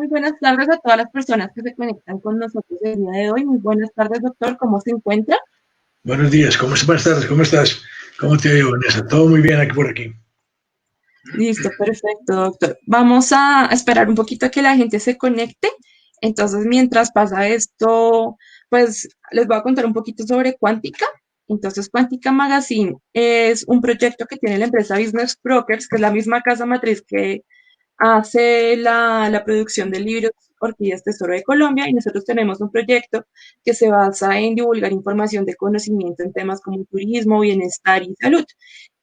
Muy buenas tardes a todas las personas que se conectan con nosotros el día de hoy. Muy buenas tardes, doctor. ¿Cómo se encuentra? Buenos días, buenas tardes, ¿cómo estás? ¿Cómo te ha ido, Vanessa? Todo muy bien aquí por aquí. Listo, perfecto, doctor. Vamos a esperar un poquito a que la gente se conecte. Entonces, mientras pasa esto, pues les voy a contar un poquito sobre Cuántica. Entonces, Cuántica Magazine es un proyecto que tiene la empresa Business Brokers, que es la misma casa matriz que hace la producción de libros Orquídeas Tesoro de Colombia, y nosotros tenemos un proyecto que se basa en divulgar información de conocimiento en temas como turismo, bienestar y salud.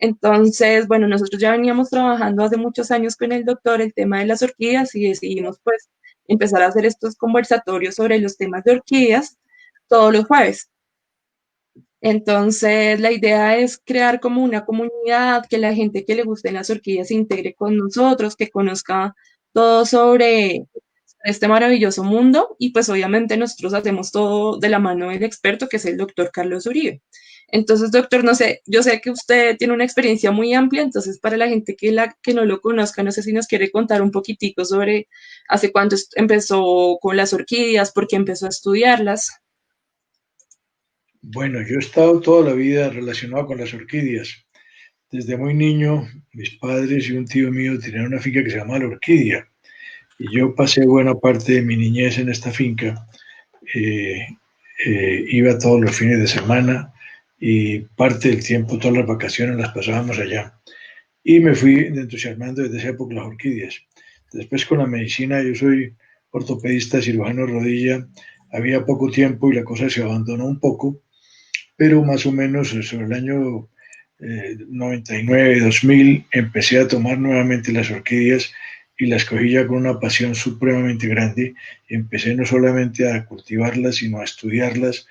Entonces, bueno, nosotros ya veníamos trabajando hace muchos años con el doctor el tema de las orquídeas y decidimos pues empezar a hacer estos conversatorios sobre los temas de orquídeas todos los jueves. Entonces, la idea es crear como una comunidad, que la gente que le gusten las orquídeas se integre con nosotros, que conozca todo sobre este maravilloso mundo y pues obviamente nosotros hacemos todo de la mano del experto que es el doctor Carlos Uribe. Entonces, doctor, no sé, yo sé que usted tiene una experiencia muy amplia, entonces para la gente que no lo conozca, no sé si nos quiere contar un poquitico sobre hace cuánto empezó con las orquídeas, por qué empezó a estudiarlas. Bueno, yo he estado toda la vida relacionado con las orquídeas. Desde muy niño, mis padres y un tío mío tenían una finca que se llama La Orquídea. Y yo pasé buena parte de mi niñez en esta finca. Eh, Iba todos los fines de semana y parte del tiempo, todas las vacaciones las pasábamos allá. Y me fui entusiasmando desde esa época las orquídeas. Después con la medicina, yo soy ortopedista, cirujano de rodilla, había poco tiempo y la cosa se abandonó un poco, pero más o menos sobre el año 99, 2000, empecé a tomar nuevamente las orquídeas y las cogí ya con una pasión supremamente grande. Y empecé no solamente a cultivarlas, sino a estudiarlas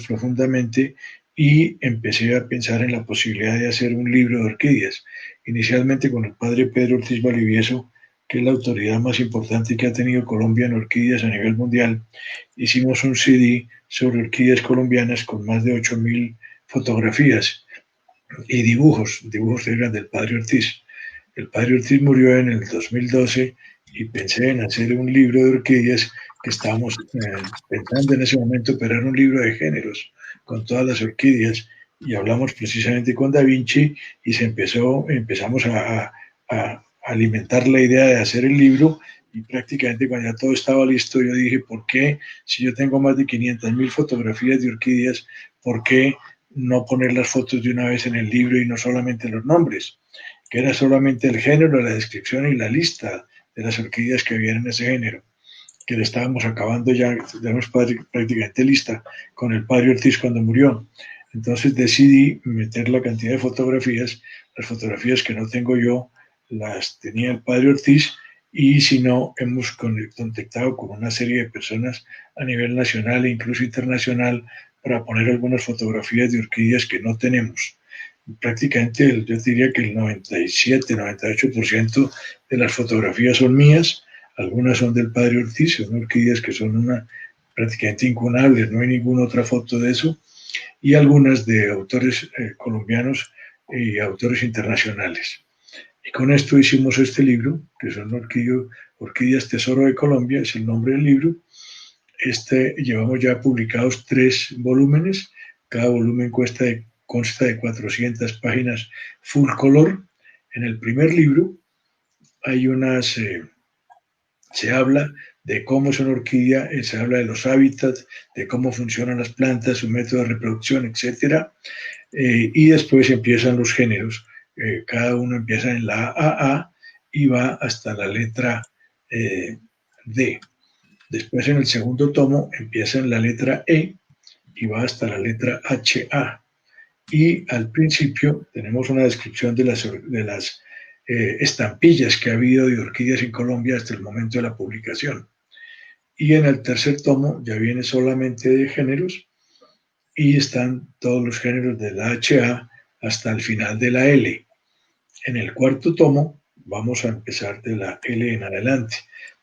profundamente y empecé a pensar en la posibilidad de hacer un libro de orquídeas. Inicialmente con el padre Pedro Ortiz Valivieso, que es la autoridad más importante que ha tenido Colombia en orquídeas a nivel mundial, hicimos un CD sobre orquídeas colombianas con más de 8.000 fotografías y dibujos eran del padre Ortiz. El padre Ortiz murió en el 2012 y pensé en hacer un libro de orquídeas que estábamos pensando en ese momento, pero era un libro de géneros con todas las orquídeas y hablamos precisamente con Da Vinci y empezamos a alimentar la idea de hacer el libro y prácticamente cuando ya todo estaba listo yo dije, ¿por qué si yo tengo más de 500.000 fotografías de orquídeas, por qué no poner las fotos de una vez en el libro y no solamente los nombres? Que era solamente el género, la descripción y la lista de las orquídeas que había en ese género, que le estábamos acabando ya, tenemos prácticamente lista con el padre Ortiz cuando murió. Entonces decidí meter la cantidad de fotografías, las fotografías que no tengo yo, las tenía el padre Ortiz, y si no, hemos contactado con una serie de personas a nivel nacional e incluso internacional para poner algunas fotografías de orquídeas que no tenemos. Prácticamente yo diría que el 97, 98% de las fotografías son mías, algunas son del padre Ortiz, son orquídeas que son prácticamente incunables, no hay ninguna otra foto de eso, y algunas de autores colombianos y autores internacionales. Y con esto hicimos este libro, que son Orquídeas Tesoro de Colombia, es el nombre del libro. Llevamos ya publicados 3 volúmenes, cada volumen consta de 400 páginas full color. En el primer libro hay se habla de cómo es una orquídea, se habla de los hábitats, de cómo funcionan las plantas, su método de reproducción, etcétera. Y después empiezan los géneros. Cada uno empieza en la AA y va hasta la letra D. Después en el segundo tomo empieza en la letra E y va hasta la letra HA. Y al principio tenemos una descripción de las estampillas que ha habido de orquídeas en Colombia hasta el momento de la publicación. Y en el tercer tomo ya viene solamente de géneros y están todos los géneros de la HA hasta el final de la L. En el cuarto tomo vamos a empezar de la L en adelante.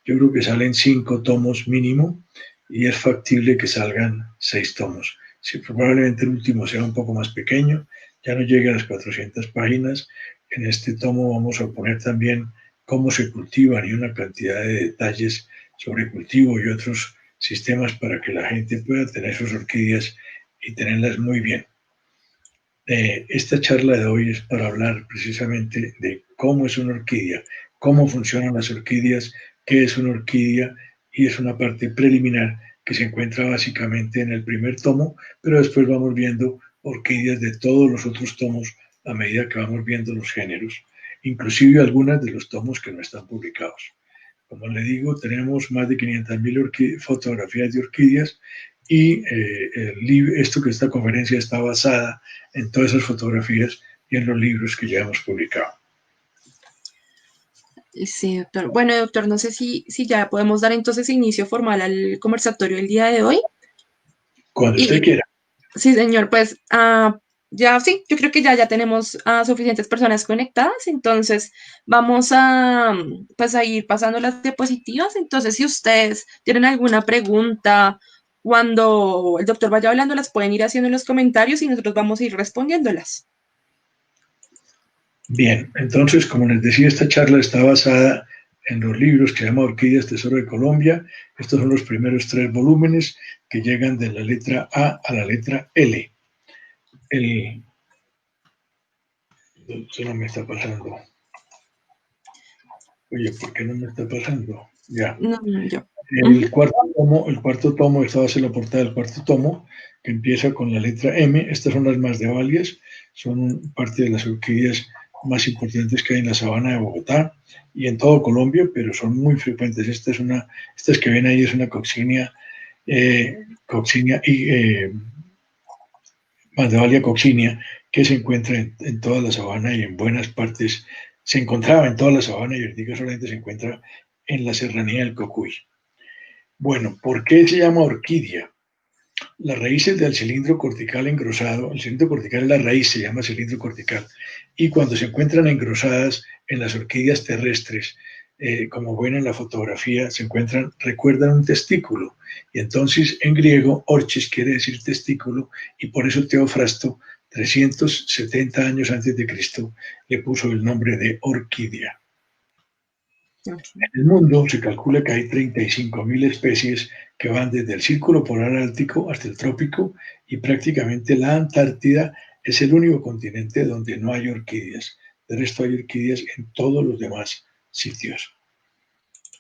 Yo creo que salen 5 tomos mínimo y es factible que salgan 6 tomos. Sí, probablemente el último sea un poco más pequeño, ya no llegue a las 400 páginas. En este tomo vamos a poner también cómo se cultivan y una cantidad de detalles sobre cultivo y otros sistemas para que la gente pueda tener sus orquídeas y tenerlas muy bien. Esta charla de hoy es para hablar precisamente de cómo es una orquídea, cómo funcionan las orquídeas, qué es una orquídea, y es una parte preliminar que se encuentra básicamente en el primer tomo, pero después vamos viendo orquídeas de todos los otros tomos a medida que vamos viendo los géneros, inclusive algunas de los tomos que no están publicados. Como le digo, tenemos más de 500.000 fotografías de orquídeas y esto que esta conferencia está basada en todas esas fotografías y en los libros que ya hemos publicado. Sí, doctor. Bueno, doctor, no sé si ya podemos dar entonces inicio formal al conversatorio del día de hoy. Cuando usted Y quiera. sí, señor, pues ya sí, yo creo que ya tenemos a suficientes personas conectadas, entonces vamos a, pues, a ir pasando las diapositivas. Entonces, si ustedes tienen alguna pregunta, cuando el doctor vaya hablando, las pueden ir haciendo en los comentarios y nosotros vamos a ir respondiéndolas. Bien, entonces, como les decía, esta charla está basada en los libros que se llama Orquídeas Tesoro de Colombia. Estos son los primeros 3 volúmenes que llegan de la letra A a la letra L. Eso no me está pasando. Oye, ¿por qué no me está pasando? Ya. No, no, yo. El cuarto tomo, esta va a ser la portada del cuarto tomo, que empieza con la letra M. Estas son las Masdevallias, son parte de las orquídeas más importantes que hay en la sabana de Bogotá y en todo Colombia, pero son muy frecuentes. Estas que ven ahí es una coccinia Masdevallia coccinia, que se encuentra en toda la sabana y en buenas partes. Se encontraba en toda la sabana y ahorita solamente se encuentra en la serranía del Cocuy. Bueno, ¿por qué se llama orquídea? Las raíces del cilindro cortical engrosado, el cilindro cortical es la raíz, se llama cilindro cortical, y cuando se encuentran engrosadas en las orquídeas terrestres, como ven en la fotografía, se encuentran, recuerdan un testículo, y entonces en griego, orchis quiere decir testículo, y por eso Teofrasto, 370 años antes de Cristo, le puso el nombre de orquídea. En el mundo se calcula que hay 35.000 especies que van desde el círculo polar ártico hasta el trópico, y prácticamente la Antártida es el único continente donde no hay orquídeas. De resto hay orquídeas en todos los demás sitios.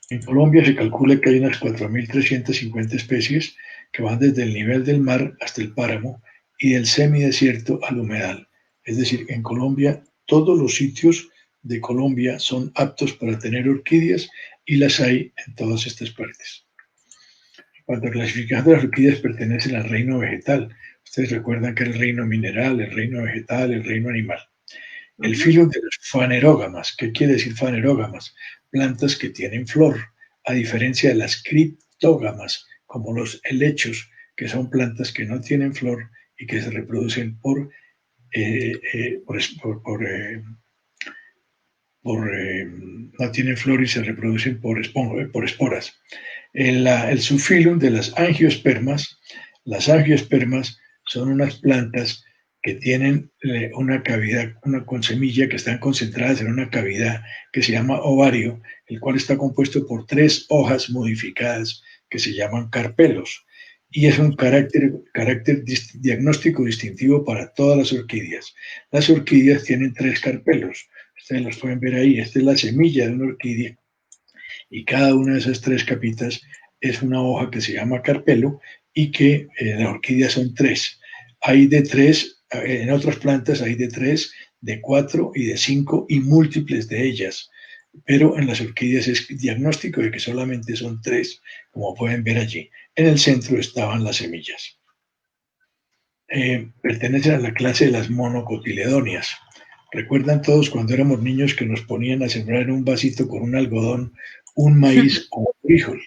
En Colombia se calcula que hay unas 4.350 especies que van desde el nivel del mar hasta el páramo y del semidesierto al humedal. Es decir, en Colombia todos los sitios de Colombia son aptos para tener orquídeas y las hay en todas estas partes. En cuanto a clasificación de las orquídeas, pertenecen al reino vegetal. Ustedes recuerdan que el reino mineral, el reino vegetal, el reino animal. El filo de las fanerógamas. ¿Qué quiere decir fanerógamas? Plantas que tienen flor, a diferencia de las criptógamas, como los helechos, que son plantas que no tienen flor y que se reproducen no tienen flor y se reproducen por esporas. El subfilum de las angiospermas son unas plantas que tienen una cavidad, con semilla, que están concentradas en una cavidad que se llama ovario, el cual está compuesto por 3 hojas modificadas que se llaman carpelos, y es un carácter diagnóstico distintivo para todas las orquídeas. Las orquídeas tienen 3 carpelos, ustedes los pueden ver ahí. Esta es la semilla de una orquídea y cada una de esas 3 capitas es una hoja que se llama carpelo, y que en la orquídea son 3. Hay de 3, en otras plantas hay de 3, de 4 y de 5 y múltiples de ellas, pero en las orquídeas es diagnóstico de que solamente son 3, como pueden ver allí. En el centro estaban las semillas. Pertenecen a la clase de las monocotiledonias. ¿Recuerdan todos cuando éramos niños que nos ponían a sembrar en un vasito con un algodón, un maíz o un frijol?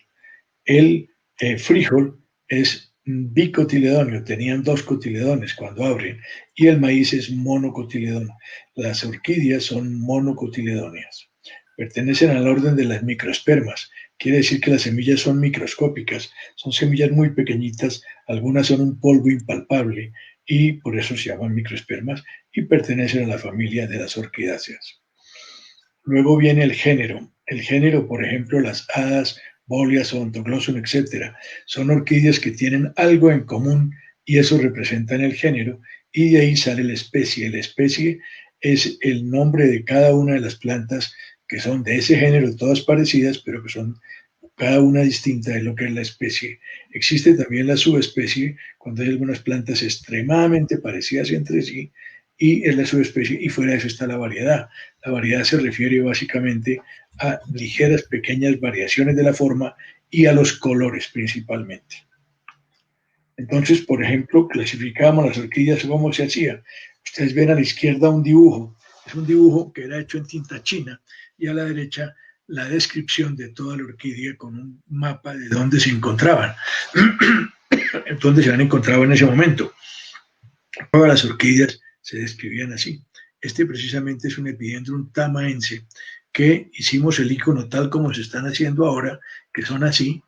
El frijol es bicotiledonio, tenían 2 cotiledones cuando abren, y el maíz es monocotiledón. Las orquídeas son monocotiledonias. Pertenecen al orden de las microespermas. Quiere decir que las semillas son microscópicas, son semillas muy pequeñitas, algunas son un polvo impalpable y por eso se llaman microespermas, y pertenecen a la familia de las orquidáceas. Luego viene el género. El género, por ejemplo, las hadas, Boleas, Odontoglossum, etcétera, son orquídeas que tienen algo en común y eso representa en el género y de ahí sale la especie. La especie es el nombre de cada una de las plantas que son de ese género, todas parecidas, pero que son cada una distinta de lo que es la especie. Existe también la subespecie cuando hay algunas plantas extremadamente parecidas entre sí y es la subespecie y fuera de eso está la variedad. La variedad se refiere básicamente a ligeras pequeñas variaciones de la forma y a los colores principalmente. Entonces, por ejemplo, clasificábamos las orquídeas como se hacía. Ustedes ven a la izquierda un dibujo, es un dibujo que era hecho en tinta china y a la derecha la descripción de toda la orquídea con un mapa de dónde se encontraban, dónde se han encontrado en ese momento. Todas las orquídeas se describían así. Este precisamente es un Epidendrum tamaense que hicimos el icono tal como se están haciendo ahora, que son así,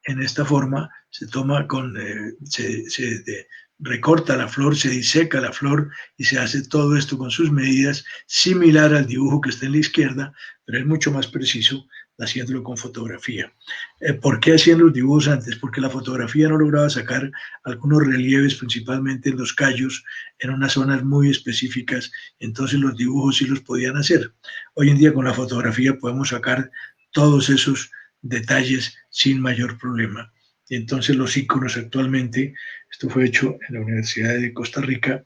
en esta forma, se toma se recorta la flor, se diseca la flor y se hace todo esto con sus medidas, similar al dibujo que está en la izquierda, pero es mucho más preciso haciéndolo con fotografía. ¿Por qué hacían los dibujos antes? Porque la fotografía no lograba sacar algunos relieves, principalmente en los callos, en unas zonas muy específicas, entonces los dibujos sí los podían hacer. Hoy en día con la fotografía podemos sacar todos esos detalles sin mayor problema. Y entonces los iconos actualmente, esto fue hecho en la Universidad de Costa Rica,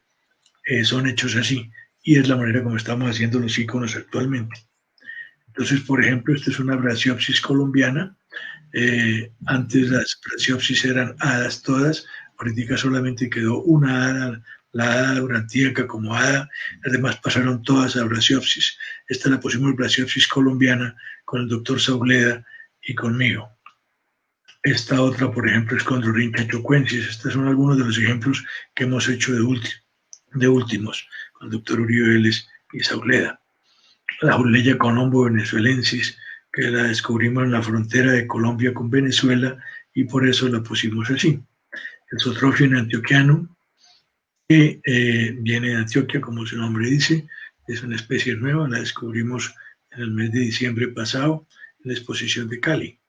son hechos así. Y es la manera como estamos haciendo los iconos actualmente. Entonces, por ejemplo, esta es una Brasiopsis colombiana. Antes las Brasiopsis eran hadas todas, ahorita solamente quedó una hada, la hada aurantíaca como hada, las demás pasaron todas a Brasiopsis. Esta la pusimos Brasiopsis colombiana con el doctor Sauleda y conmigo. Esta otra, por ejemplo, es Chondrorhyncha chocuensis. Estos son algunos de los ejemplos que hemos hecho de últimos, con el doctor Uribe Vélez y Sauleda. La Juleya colombo venezuelensis, que la descubrimos en la frontera de Colombia con Venezuela y por eso la pusimos así. El Zootrophon antioquiano, que viene de Antioquia, como su nombre dice, es una especie nueva, la descubrimos en el mes de diciembre pasado en la exposición de Cali.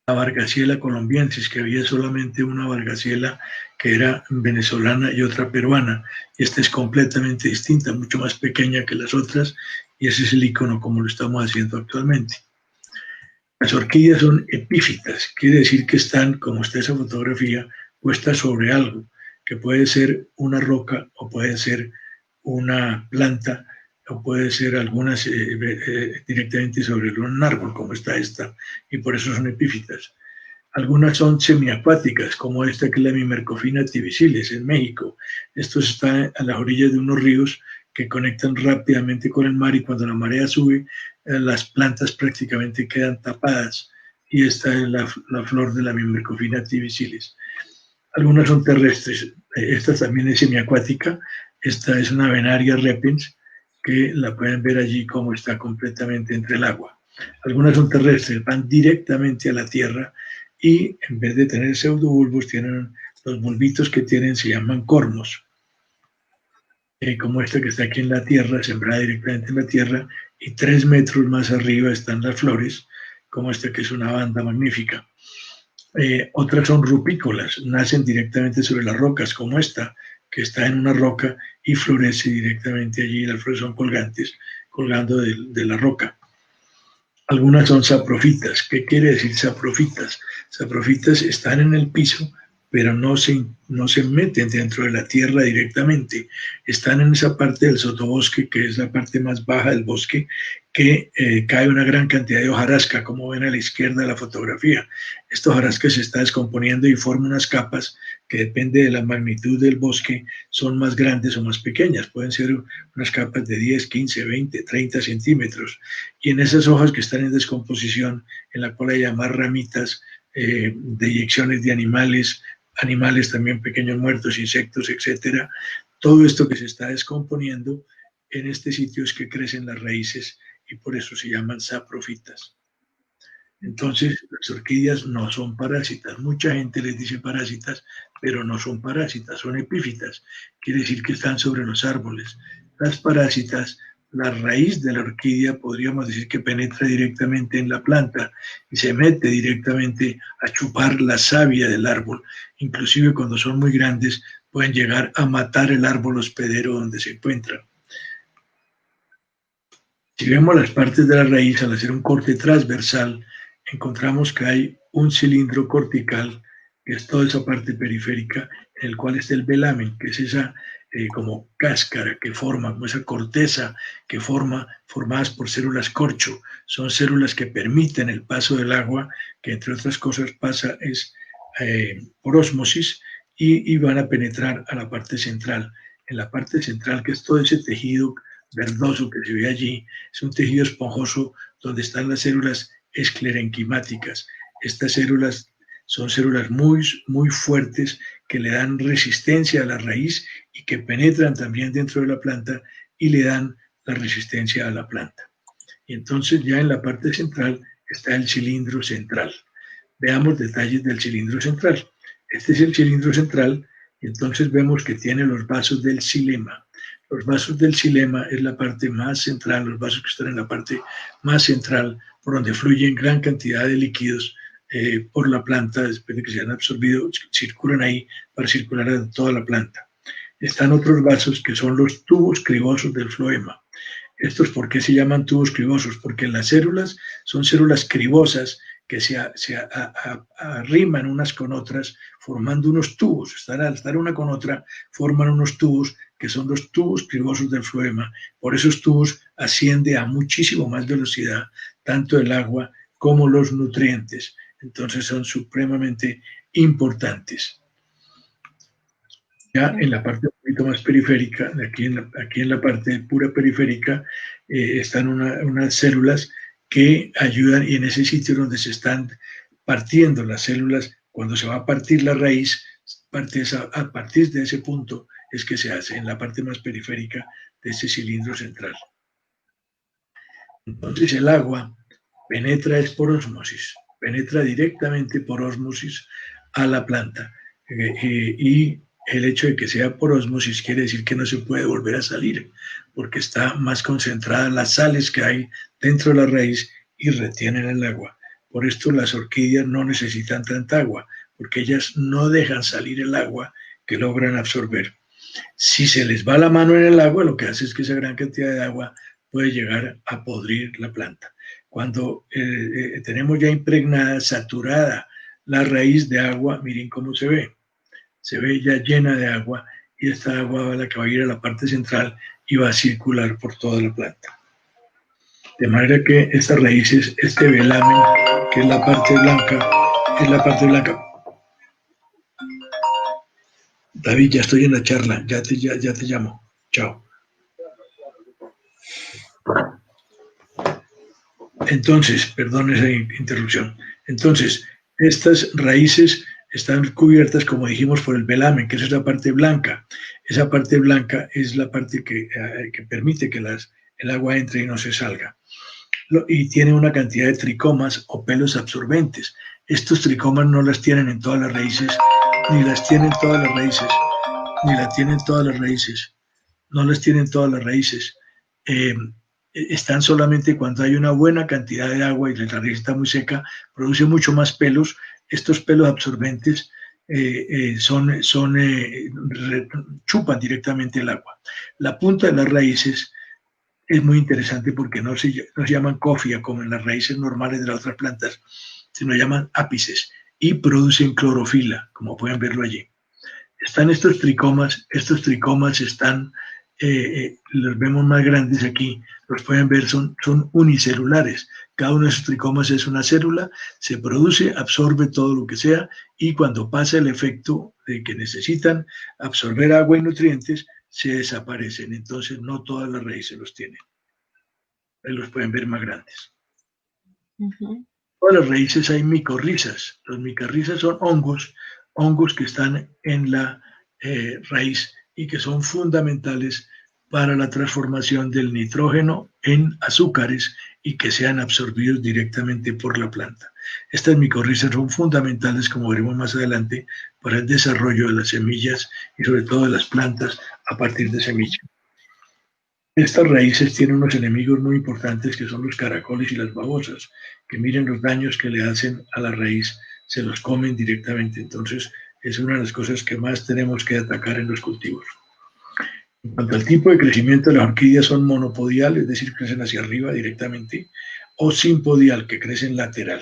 La Vargaciela colombiensis, que había solamente una Vargaciela que era venezolana y otra peruana. Y esta es completamente distinta, mucho más pequeña que las otras, y ese es el icono como lo estamos haciendo actualmente. Las orquídeas son epífitas, quiere decir que están, como está esa fotografía, puestas sobre algo, que puede ser una roca o puede ser una planta o puede ser algunas directamente sobre un árbol, como está esta, y por eso son epífitas. Algunas son semiacuáticas, como esta que es la Mimercofina tibissilis en México. Esto está a las orillas de unos ríos que conectan rápidamente con el mar y cuando la marea sube, las plantas prácticamente quedan tapadas y esta es la flor de la Mimercofina tibissilis. Algunas son terrestres, esta también es semiacuática, esta es una Venaria repens que la pueden ver allí como está completamente entre el agua. Algunas son terrestres, van directamente a la tierra y en vez de tener pseudobulbos, tienen los bulbitos que tienen, se llaman cormos, como esta que está aquí en la tierra, sembrada directamente en la tierra, y 3 metros más arriba están las flores, como esta que es una banda magnífica. Otras son rupícolas, nacen directamente sobre las rocas, como esta, que está en una roca y florece directamente allí, las flores son colgantes, colgando de la roca. Algunas son saprofitas. ¿Qué quiere decir saprofitas? Saprofitas están en el piso, pero no se meten dentro de la tierra directamente. Están en esa parte del sotobosque, que es la parte más baja del bosque, que cae una gran cantidad de hojarasca, como ven a la izquierda de la fotografía. Esta hojarasca se está descomponiendo y forma unas capas que depende de la magnitud del bosque, son más grandes o más pequeñas. Pueden ser unas capas de 10, 15, 20, 30 centímetros. Y en esas hojas que están en descomposición, en la cual hay más ramitas, deyecciones de animales, animales también pequeños muertos, insectos, etcétera. Todo esto que se está descomponiendo en este sitio es que crecen las raíces y por eso se llaman saprofitas. Entonces, las orquídeas no son parásitas. Mucha gente les dice parásitas, pero no son parásitas, son epífitas. Quiere decir que están sobre los árboles. Las parásitas la raíz de la orquídea podríamos decir que penetra directamente en la planta y se mete directamente a chupar la savia del árbol. Inclusive cuando son muy grandes pueden llegar a matar el árbol hospedero donde se encuentran. Si vemos las partes de la raíz, al hacer un corte transversal, encontramos que hay un cilindro cortical, que es toda esa parte periférica, en el cual está el velamen, que es esa como cáscara que forma, como esa corteza que formadas por células corcho. Son células que permiten el paso del agua, que entre otras cosas pasa por ósmosis, y van a penetrar a la parte central. En la parte central, que es todo ese tejido verdoso que se ve allí, es un tejido esponjoso donde están las células esclerenquimáticas. Estas células son células muy fuertes que le dan resistencia a la raíz y que penetran también dentro de la planta y le dan la resistencia a la planta. Y entonces ya en la parte central está el cilindro central. Veamos detalles del cilindro central. Este es el cilindro central y entonces vemos que tiene los vasos del xilema. Los vasos del xilema es la parte más central, los vasos que están en la parte más central, por donde fluyen gran cantidad de líquidos por la planta, después de que se han absorbido, circulan ahí para circular en toda la planta. Están otros vasos que son los tubos cribosos del floema. ¿Estos por qué se llaman tubos cribosos? Porque las células son células cribosas que se arriman unas con otras formando unos tubos. Al estar una con otra, forman unos tubos que son los tubos cribosos del floema. Por esos tubos asciende a muchísimo más velocidad tanto el agua como los nutrientes. Entonces son supremamente importantes. Ya en la parte un poquito más periférica, aquí en la parte pura periférica, están unas células que ayudan, y en ese sitio donde se están partiendo las células, cuando se va a partir la raíz, a partir de ese punto es que se hace, en la parte más periférica de ese cilindro central. Entonces el agua penetra por ósmosis, penetra directamente por ósmosis a la planta, y el hecho de que sea por ósmosis quiere decir que no se puede volver a salir, porque está más concentrada las sales que hay dentro de la raíz y retienen el agua. Por esto las orquídeas no necesitan tanta agua, porque ellas no dejan salir el agua que logran absorber. Si se les va la mano en el agua, lo que hace es que esa gran cantidad de agua puede llegar a podrir la planta. Cuando tenemos ya impregnada, saturada la raíz de agua, miren cómo se ve. Se ve ya llena de agua y esta agua es la que va a ir a la parte central y va a circular por toda la planta. De manera que estas raíces, este velamen, que es la parte blanca, es la parte blanca. David, ya estoy en la charla, ya te llamo. Chao. Entonces, perdón esa interrupción. Entonces, estas raíces están cubiertas, como dijimos, por el velamen, que es la parte blanca. Esa parte blanca es la parte que permite que el agua entre y no se salga. Y tiene una cantidad de tricomas o pelos absorbentes. Estos tricomas no las tienen en todas las raíces, ni las tienen todas las raíces, ni las tienen todas las raíces. No las tienen todas las raíces. Están solamente cuando hay una buena cantidad de agua y la raíz está muy seca, produce mucho más pelos. Estos pelos absorbentes chupan directamente el agua. La punta de las raíces es muy interesante porque no se llaman cofia como en las raíces normales de las otras plantas, sino llaman ápices y producen clorofila, como pueden verlo allí. Están estos tricomas están, los vemos más grandes aquí, los pueden ver, son unicelulares. Cada uno de esos tricomas es una célula, se produce, absorbe todo lo que sea, y cuando pasa el efecto de que necesitan absorber agua y nutrientes, se desaparecen. Entonces no todas las raíces los tienen. Ahí los pueden ver más grandes. Todas las raíces hay micorrizas. Los micorrizas son hongos que están en la raíz y que son fundamentales para la transformación del nitrógeno en azúcares y que sean absorbidos directamente por la planta. Estas micorrizas son fundamentales, como veremos más adelante, para el desarrollo de las semillas y sobre todo de las plantas a partir de semillas. Estas raíces tienen unos enemigos muy importantes que son los caracoles y las babosas, que miren los daños que le hacen a la raíz, se los comen directamente. Entonces, es una de las cosas que más tenemos que atacar en los cultivos. En cuanto al tipo de crecimiento de las orquídeas, son monopodial, es decir, crecen hacia arriba directamente, o simpodial, que crecen lateral.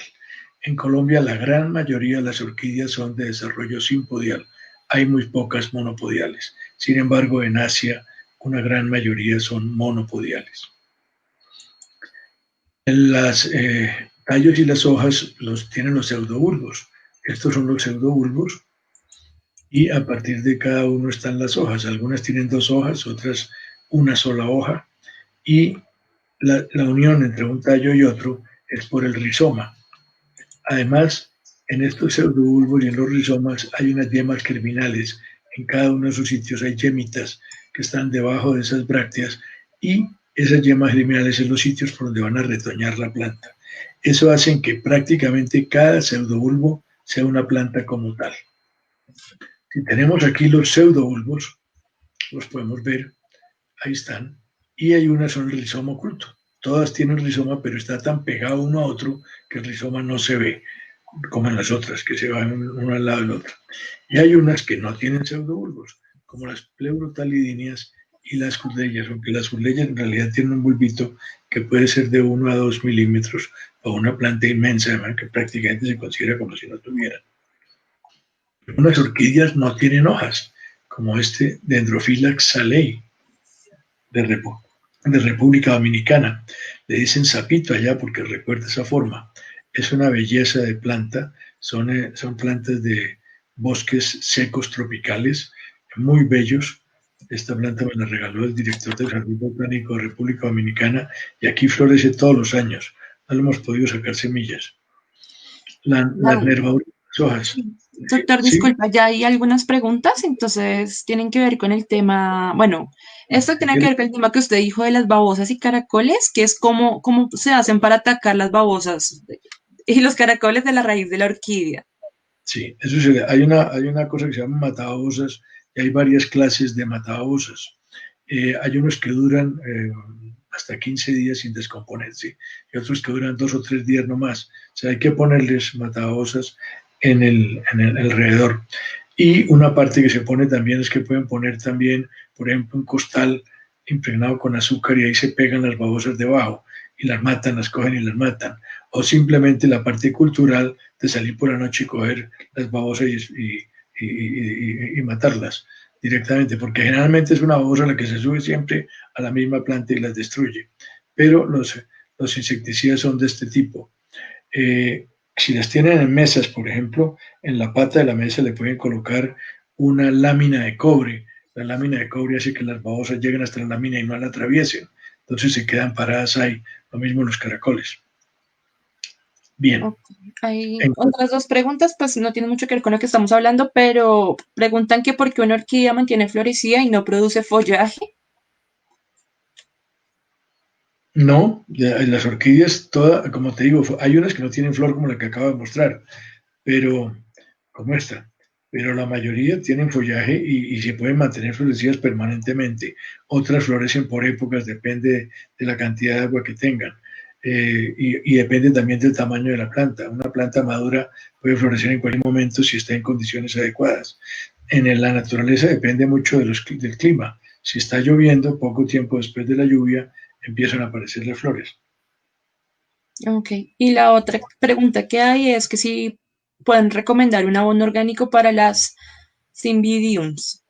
En Colombia, la gran mayoría de las orquídeas son de desarrollo simpodial. Hay muy pocas monopodiales. Sin embargo, en Asia, una gran mayoría son monopodiales. Los tallos y las hojas tienen los pseudobulbos. Estos son los pseudobulbos y a partir de cada uno están las hojas. Algunas tienen dos hojas, otras una sola hoja y la unión entre un tallo y otro es por el rizoma. Además, en estos pseudobulbos y en los rizomas hay unas yemas germinales. En cada uno de sus sitios hay yemitas que están debajo de esas brácteas y esas yemas germinales son los sitios por donde van a retoñar la planta. Eso hace que prácticamente cada pseudobulbo sea una planta como tal. Si tenemos aquí los pseudobulbos, los podemos ver, ahí están, y hay unas son el rizoma oculto. Todas tienen rizoma, pero está tan pegado uno a otro que el rizoma no se ve, como en las otras, que se van uno al lado del otro. Y hay unas que no tienen pseudobulbos, como las pleurotalidinias y las curleyas, aunque las curleyas en realidad tienen un bulbito que puede ser de 1 a 2 milímetros, o una planta inmensa, además, que prácticamente se considera como si no tuvieran. Algunas orquídeas no tienen hojas, como este Dendrophyllax salei de República Dominicana. Le dicen sapito allá porque recuerda esa forma. Es una belleza de planta, son plantas de bosques secos tropicales, muy bellos. Esta planta me la regaló el director del Jardín Botánico de República Dominicana y aquí florece todos los años. No le hemos podido sacar semillas. Las nervaduras, las hojas. Doctor, ¿Sí? disculpa, ya hay algunas preguntas, entonces tienen que ver con el tema, bueno, esto tiene que ver con el tema que usted dijo de las babosas y caracoles, que es cómo se hacen para atacar las babosas y los caracoles de la raíz de la orquídea. Sí, eso sí, hay una cosa que se llama matababosas y hay varias clases de matababosas. Hay unos que duran hasta 15 días sin descomponerse y otros que duran 2 o 3 días nomás. O sea, hay que ponerles matababosas en el alrededor. Y una parte que se pone también es que pueden poner también, por ejemplo, un costal impregnado con azúcar y ahí se pegan las babosas debajo y las matan, las cogen y las matan. O simplemente la parte cultural de salir por la noche y coger las babosas y matarlas directamente, porque generalmente es una babosa la que se sube siempre a la misma planta y las destruye. Pero los insecticidas son de este tipo. Si las tienen en mesas, por ejemplo, en la pata de la mesa le pueden colocar una lámina de cobre. La lámina de cobre hace que las babosas lleguen hasta la lámina y no la atraviesen. Entonces se quedan paradas ahí. Lo mismo los caracoles. Bien. Ok. Hay En- otras dos preguntas, pues no tienen mucho que ver con lo que estamos hablando, pero preguntan que por qué una orquídea mantiene florecida y no produce follaje. no, las orquídeas, como te digo, hay unas que no tienen flor como la que acabo de mostrar, pero como esta, pero la mayoría tienen follaje y se pueden mantener florecidas permanentemente. Otras florecen por épocas, depende de la cantidad de agua que tengan. Y depende también del tamaño de la planta. Una planta madura puede florecer en cualquier momento si está en condiciones adecuadas. La naturaleza depende mucho del clima. Si está lloviendo, poco tiempo después de la lluvia empiezan a aparecer las flores. Ok. Y la otra pregunta que hay es que si pueden recomendar un abono orgánico para las Cymbidiums.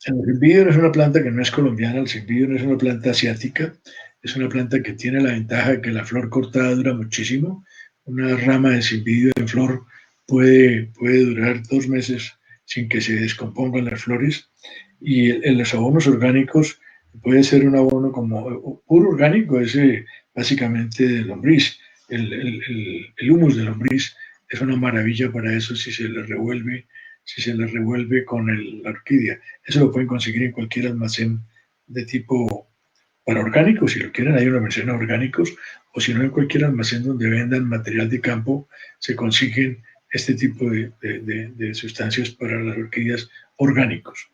El cimbidio no es una planta que no es colombiana, el cimbidio no es una planta asiática, es una planta que tiene la ventaja de que la flor cortada dura muchísimo. Una rama de cimbidio en flor puede durar 2 meses sin que se descompongan las flores. Y en los abonos orgánicos puede ser un abono como puro orgánico, es básicamente de lombriz. El humus de lombriz es una maravilla para eso si se le revuelve con la orquídea. Eso lo pueden conseguir en cualquier almacén de tipo para orgánicos, si lo quieren, hay una versión de orgánicos, o si no, en cualquier almacén donde vendan material de campo, se consiguen este tipo de sustancias para las orquídeas orgánicos.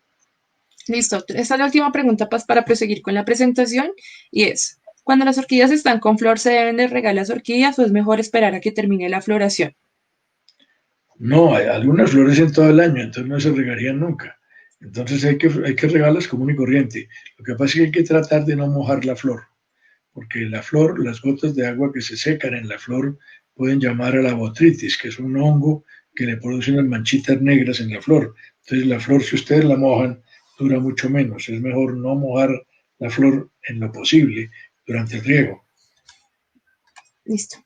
Listo. Esta es la última pregunta para proseguir con la presentación y es, cuando las orquídeas están con flor, ¿se deben de regar las orquídeas o es mejor esperar a que termine la floración? No, algunas florecen todo el año, entonces no se regarían nunca. Entonces hay que regarlas común y corriente. Lo que pasa es que hay que tratar de no mojar la flor, porque la flor, las gotas de agua que se secan en la flor pueden llamar a la botritis, que es un hongo que le produce unas manchitas negras en la flor. Entonces la flor, si ustedes la mojan, dura mucho menos. Es mejor no mojar la flor en lo posible durante el riego. Listo.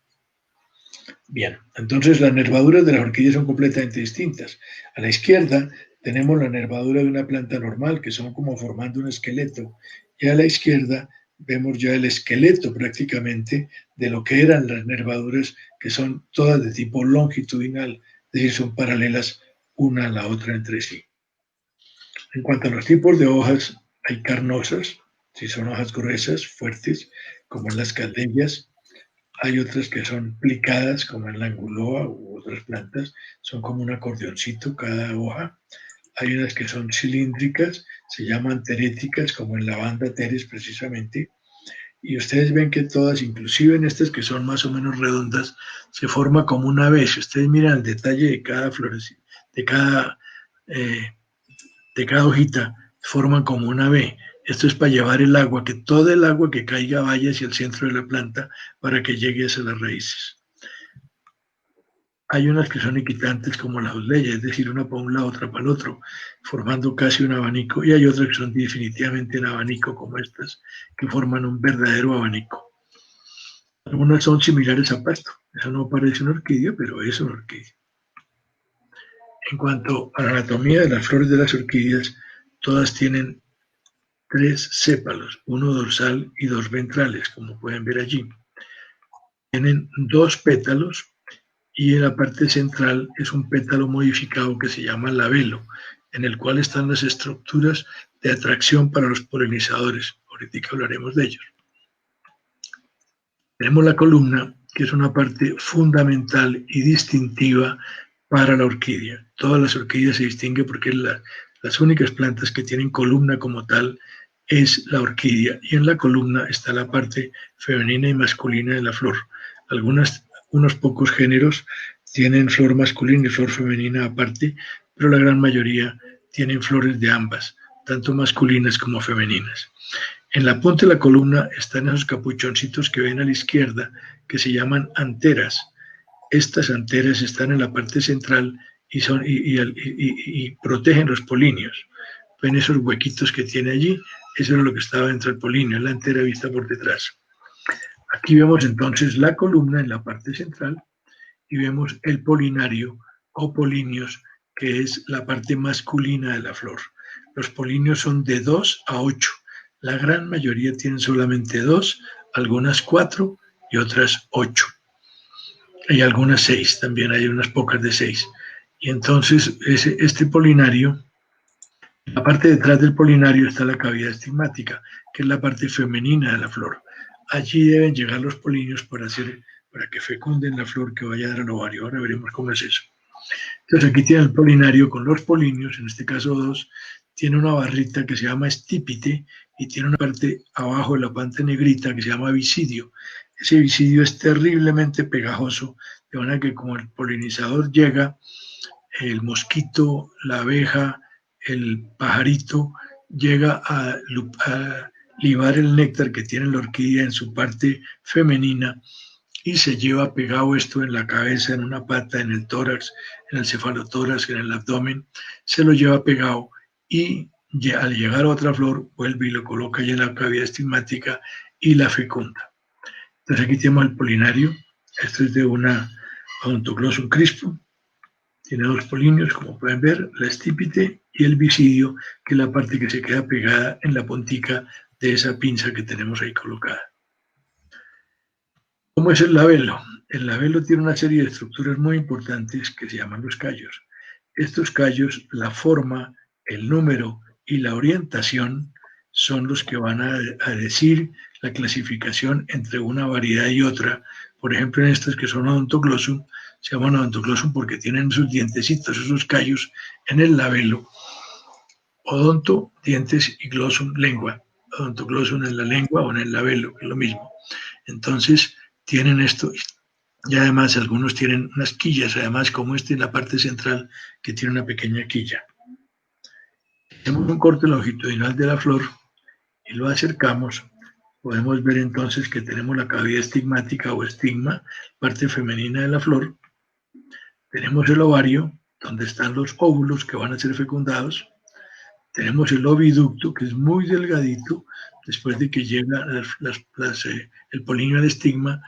Bien, entonces las nervaduras de las orquídeas son completamente distintas. A la izquierda tenemos la nervadura de una planta normal, que son como formando un esqueleto, y a la izquierda vemos ya el esqueleto prácticamente de lo que eran las nervaduras, que son todas de tipo longitudinal, es decir, son paralelas una a la otra entre sí. En cuanto a los tipos de hojas, hay carnosas, si son hojas gruesas, fuertes, como en las caldeillas. Hay otras que son plicadas, como en la anguloa u otras plantas, son como un acordeoncito cada hoja. Hay unas que son cilíndricas, se llaman teréticas, como en la banda teres precisamente. Y ustedes ven que todas, inclusive en estas que son más o menos redondas, se forma como una V. Si ustedes miran el detalle de cada florecita, eh, de cada hojita, forman como una V. Esto es para llevar el agua, que todo el agua que caiga vaya hacia el centro de la planta para que llegue hacia las raíces. Hay unas que son equitantes como las leyes, es decir, una para un lado, otra para el otro, formando casi un abanico, y hay otras que son definitivamente un abanico como estas, que forman un verdadero abanico. Algunas son similares a pasto, eso no parece una orquídea, pero es una orquídea. En cuanto a la anatomía de las flores de las orquídeas, todas tienen tres sépalos, uno dorsal y dos ventrales, como pueden ver allí. Tienen dos pétalos y en la parte central es un pétalo modificado que se llama labelo, en el cual están las estructuras de atracción para los polinizadores. Ahorita hablaremos de ellos. Tenemos la columna, que es una parte fundamental y distintiva para la orquídea. Todas las orquídeas se distinguen porque las únicas plantas que tienen columna como tal es la orquídea, y en la columna está la parte femenina y masculina de la flor. Unos pocos géneros tienen flor masculina y flor femenina aparte, pero la gran mayoría tienen flores de ambas, tanto masculinas como femeninas. En la punta de la columna están esos capuchoncitos que ven a la izquierda, que se llaman anteras. Estas anteras están en la parte central y protegen los polinios. Ven esos huequitos que tiene allí, eso es lo que estaba dentro del polinio, la antera vista por detrás. Aquí vemos entonces la columna en la parte central y vemos el polinario o polinios, que es la parte masculina de la flor. Los polinios son de 2 a 8. La gran mayoría tienen solamente 2, algunas 4 y otras 8. Hay algunas 6, también hay unas pocas de 6. Y entonces este polinario, en la parte de detrás del polinario está la cavidad estigmática, que es la parte femenina de la flor. Allí deben llegar los polinios para que fecunden la flor que vaya a dar al ovario. Ahora veremos cómo es eso. Entonces aquí tiene el polinario con los polinios, en este caso 2, tiene una barrita que se llama estípite y tiene una parte abajo de la parte negrita que se llama visidio. Ese visidio es terriblemente pegajoso, de manera que como el polinizador llega, el mosquito, la abeja, el pajarito, llega a libar el néctar que tiene la orquídea en su parte femenina y se lleva pegado esto en la cabeza, en una pata, en el tórax, en el cefalotórax, en el abdomen, se lo lleva pegado y al llegar a otra flor vuelve y lo coloca ya en la cavidad estigmática y la fecunda. Entonces aquí tenemos el polinario, esto es de una Odontoglossum crispum, tiene dos polinios, como pueden ver, la estípite y el visidio, que es la parte que se queda pegada en la puntica de esa pinza que tenemos ahí colocada. ¿Cómo es el labelo? El labelo tiene una serie de estructuras muy importantes que se llaman los callos. Estos callos, la forma, el número y la orientación son los que van a decir la clasificación entre una variedad y otra. Por ejemplo, en estas que son Odontoglossum, se llaman Odontoglossum porque tienen sus dientecitos, esos callos en el labelo, Odonto, dientes, y glossum, lengua. Odontoglossum en la lengua o en el labelo, que es lo mismo. Entonces, tienen esto. Y además, algunos tienen unas quillas, además, como este en la parte central, que tiene una pequeña quilla. Tenemos un corte longitudinal de la flor y lo acercamos. Podemos ver entonces que tenemos la cavidad estigmática o estigma, parte femenina de la flor. Tenemos el ovario, donde están los óvulos que van a ser fecundados. Tenemos el oviducto, que es muy delgadito. Después de que llega el polinio al estigma,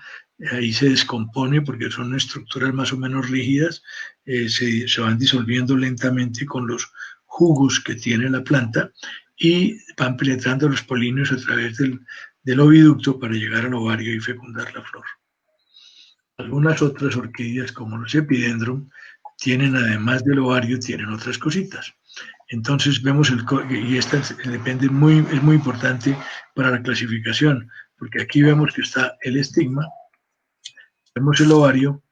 ahí se descompone porque son estructuras más o menos rígidas, se van disolviendo lentamente con los jugos que tiene la planta y van penetrando los polinios a través del oviducto para llegar al ovario y fecundar la flor. Algunas otras orquídeas, como los epidendrum, tienen, además del ovario, tienen otras cositas. Entonces vemos y esta depende es muy importante para la clasificación, porque aquí vemos que está el estigma, vemos el ovario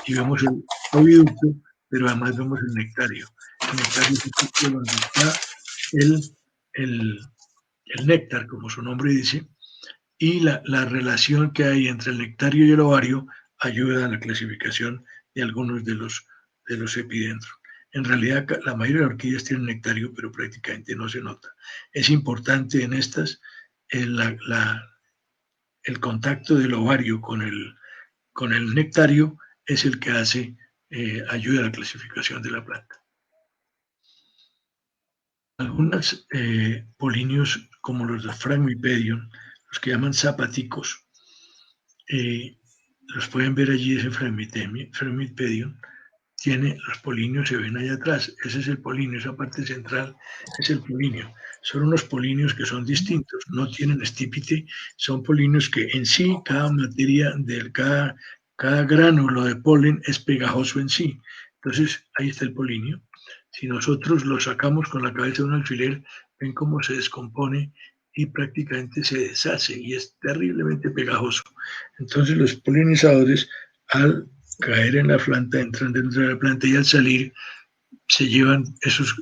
y vemos el oviducto, pero además vemos el nectario. El nectario es el sitio donde está el néctar, como su nombre dice, y la relación que hay entre el nectario y el ovario ayuda a la clasificación de algunos de los epidendros. En realidad, la mayoría de las orquídeas tienen nectario, pero prácticamente no se nota. Es importante en estas el contacto del ovario con el nectario es el que ayuda a la clasificación de la planta. Algunos polinios, como los de Phragmipedium, los que llaman zapaticos, los pueden ver allí, ese Phragmipedium, tiene los polinios, se ven allá atrás, ese es el polinio, esa parte central es el polinio. Son unos polinios que son distintos, no tienen estípite, son polinios que en sí, cada materia, cada gránulo de polen es pegajoso en sí. Entonces, ahí está el polinio. Si nosotros lo sacamos con la cabeza de un alfiler, ven cómo se descompone y prácticamente se deshace y es terriblemente pegajoso. Entonces, los polinizadores, al caer en la planta, entran dentro de la planta y al salir se llevan esos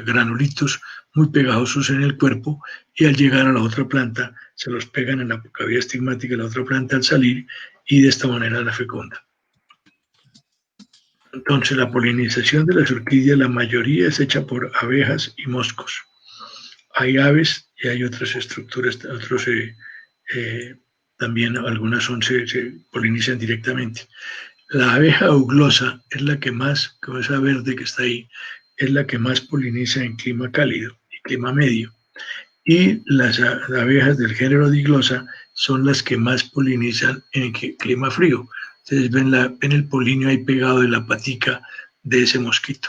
granulitos muy pegajosos en el cuerpo y al llegar a la otra planta se los pegan en la cavidad estigmática de la otra planta al salir y de esta manera la fecunda. Entonces la polinización de las orquídeas, la mayoría es hecha por abejas y moscos. Hay aves y hay otras estructuras, también algunas se polinizan directamente. La abeja euglosa es la que más, como esa verde que está ahí, es la que más poliniza en clima cálido y clima medio. Y las abejas del género diglosa son las que más polinizan en clima frío. Ustedes ven el polinio ahí pegado de la patica de ese mosquito.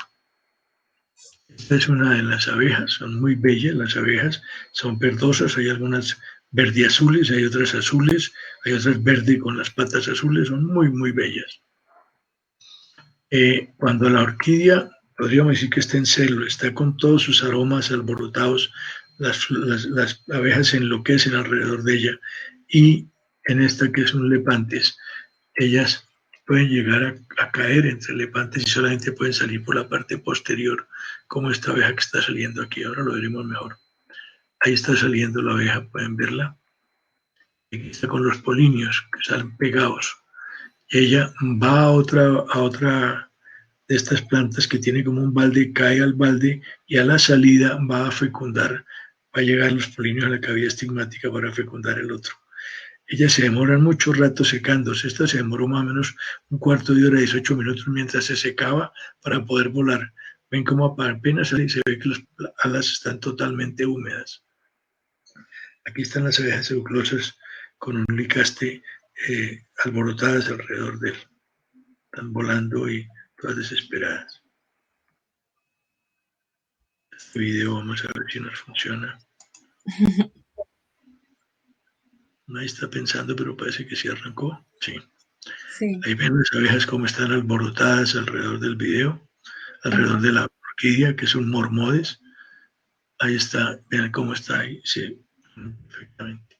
Esta es una de las abejas, son muy bellas las abejas, son verdosas, hay algunas verdiazules, hay otras azules, hay otras verdes con las patas azules, son muy, muy bellas. Cuando la orquídea, podríamos decir que está en celo, está con todos sus aromas alborotados, las abejas se enloquecen alrededor de ella y en esta que es un lepantes, ellas pueden llegar a caer entre lepantes y solamente pueden salir por la parte posterior, como esta abeja que está saliendo aquí, ahora lo veremos mejor. Ahí está saliendo la abeja, pueden verla. Aquí está con los polinios que salen pegados. Ella va a otra de estas plantas que tiene como un balde, cae al balde y a la salida va a fecundar, va a llegar los polinios a la cavidad estigmática para fecundar el otro. Ellas se demoran mucho rato secándose, esta se demoró más o menos un cuarto de hora, 18 minutos mientras se secaba para poder volar. Ven como apenas se ve que las alas están totalmente húmedas. Aquí están las abejas euclosas con un licaste alborotadas alrededor de él. Están volando y todas desesperadas. Este video vamos a ver si nos funciona. Nadie está pensando, pero parece que sí arrancó. Sí. Sí. Ahí ven las abejas como están alborotadas alrededor del video, alrededor de la orquídea, que es un mormodes. Ahí está, vean cómo está ahí, sí, perfectamente.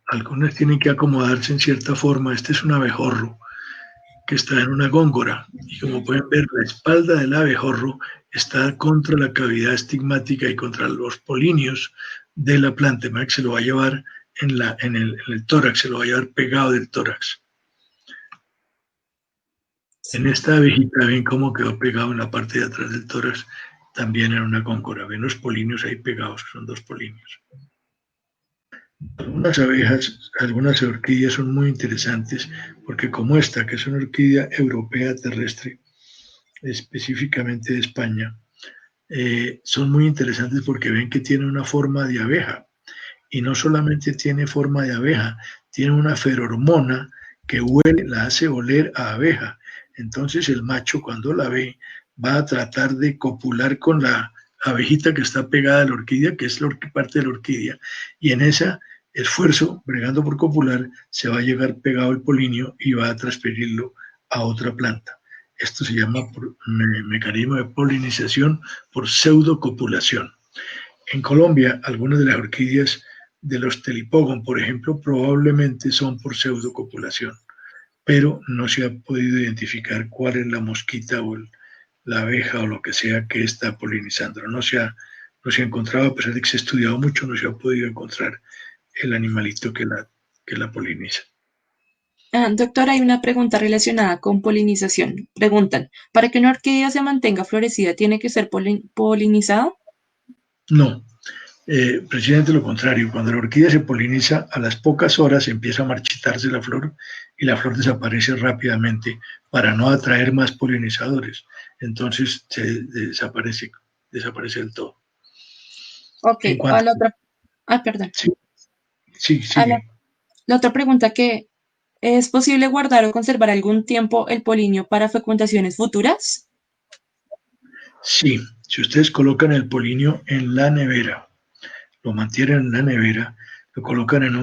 Algunas tienen que acomodarse en cierta forma. Este es un abejorro que está en una góngora. Y como pueden ver, la espalda del abejorro está contra la cavidad estigmática y contra los polinios de la planta. Que se lo va a llevar en el tórax, se lo va a llevar pegado del tórax. En esta abejita ven cómo quedó pegado en la parte de atrás del tórax, también en una góngora. Ven los polinios ahí pegados, que son 2 polinios. Algunas abejas, algunas orquídeas son muy interesantes porque como esta, que es una orquídea europea terrestre, específicamente de España, son muy interesantes porque ven que tiene una forma de abeja. Y no solamente tiene forma de abeja, tiene una ferormona que huele, la hace oler a abeja. Entonces el macho cuando la ve va a tratar de copular con la abejita que está pegada a la orquídea, que es parte de la orquídea, y en ese esfuerzo, bregando por copular, se va a llegar pegado el polinio y va a transferirlo a otra planta. Esto se llama mecanismo de polinización por pseudocopulación. En Colombia, algunas de las orquídeas de los Telipogón, por ejemplo, probablemente son por pseudocopulación, pero no se ha podido identificar cuál es la mosquita o la abeja o lo que sea que está polinizando. No se ha encontrado, a pesar de que se ha estudiado mucho, no se ha podido encontrar el animalito que la poliniza. Doctor, hay una pregunta relacionada con polinización. Preguntan, ¿para que una orquídea se mantenga florecida tiene que ser polinizada? No, precisamente lo contrario. Cuando la orquídea se poliniza, a las pocas horas empieza a marchitarse la flor y la flor desaparece rápidamente para no atraer más polinizadores. Entonces desaparece del todo. Ok, a la otra. Perdón. Sí, sigue. La otra pregunta que ¿es posible guardar o conservar algún tiempo el polinio para fecundaciones futuras? Sí, si ustedes colocan el polinio en la nevera, lo mantienen en la nevera, lo colocan en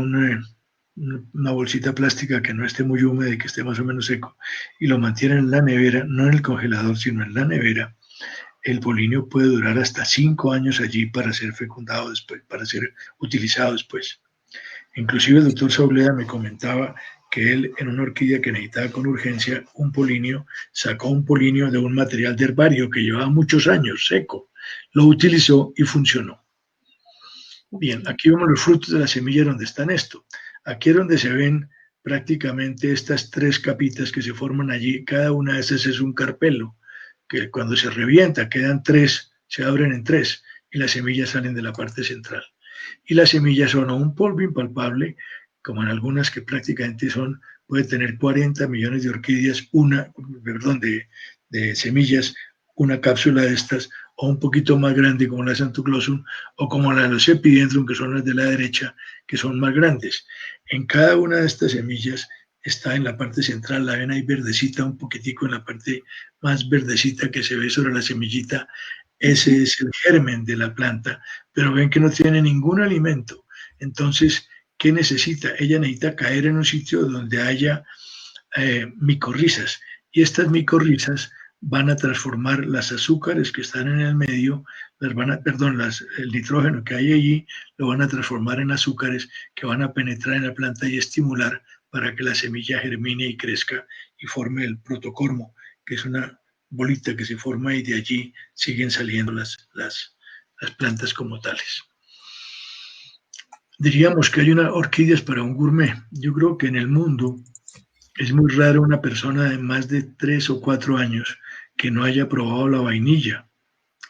una bolsita plástica que no esté muy húmeda y que esté más o menos seco, y lo mantienen en la nevera, no en el congelador, sino en la nevera, el polinio puede durar hasta 5 años allí para ser fecundado después, para ser utilizado después. Inclusive el doctor Sauleda me comentaba que él en una orquídea que necesitaba con urgencia un polinio, sacó un polinio de un material de herbario que llevaba muchos años seco, lo utilizó y funcionó. Bien, aquí vemos los frutos de la semilla donde están esto. Aquí es donde se ven prácticamente estas 3 capitas que se forman allí. Cada una de esas es un carpelo, que cuando se revienta quedan 3, se abren en 3 y las semillas salen de la parte central. Y las semillas son un polvo impalpable, como en algunas que prácticamente puede tener 40 millones de orquídeas, de semillas, una cápsula de estas, o un poquito más grande como la Xanthoclosun, o como la de los Epidendrum, que son las de la derecha, que son más grandes. En cada una de estas semillas está en la parte central, la ven ahí verdecita, un poquitico en la parte más verdecita que se ve sobre la semillita. Ese es el germen de la planta, pero ven que no tiene ningún alimento. Entonces, ¿qué necesita? Ella necesita caer en un sitio donde haya micorrizas, y estas micorrizas van a transformar las azúcares que están en el medio, el nitrógeno que hay allí, lo van a transformar en azúcares que van a penetrar en la planta y estimular para que la semilla germine y crezca y forme el protocormo, que es una bolita que se forma y de allí siguen saliendo las plantas como tales. Diríamos que hay unas orquídeas para un gourmet. Yo creo que en el mundo es muy raro una persona de más de 3 o 4 años que no haya probado la vainilla,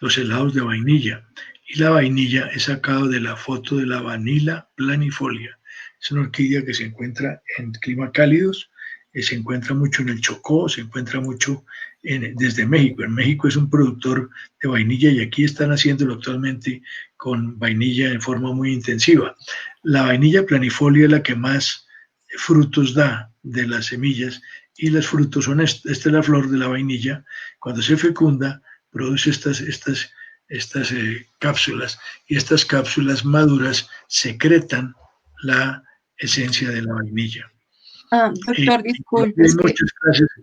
los helados de vainilla. Y la vainilla es sacado de la foto de la Vanilla planifolia. Es una orquídea que se encuentra en climas cálidos, se encuentra mucho en el Chocó, se encuentra mucho desde México. En México es un productor de vainilla y aquí están haciéndolo actualmente con vainilla en forma muy intensiva. La vainilla planifolia es la que más frutos da de las semillas y los frutos son esta es la flor de la vainilla. Cuando se fecunda produce estas cápsulas, y estas cápsulas maduras secretan la esencia de la vainilla. Doctor, disculpe.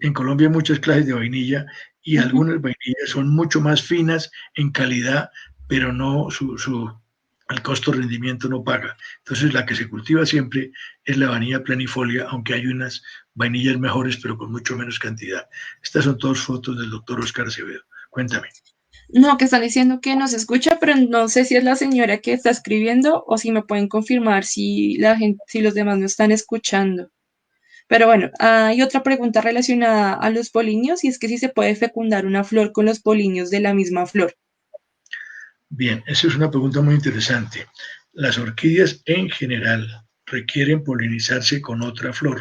En Colombia hay muchas clases de vainilla y algunas vainillas son mucho más finas en calidad, pero no el costo-rendimiento no paga. Entonces la que se cultiva siempre es la vainilla planifolia, aunque hay unas vainillas mejores, pero con mucho menos cantidad. Estas son todas fotos del doctor Oscar Acevedo. Cuéntame. No, que están diciendo que no se escucha, pero no sé si es la señora que está escribiendo o si me pueden confirmar si la gente, si los demás no están escuchando. Pero bueno, hay otra pregunta relacionada a los polinios y es que si se puede fecundar una flor con los polinios de la misma flor. Bien, esa es una pregunta muy interesante. Las orquídeas en general requieren polinizarse con otra flor.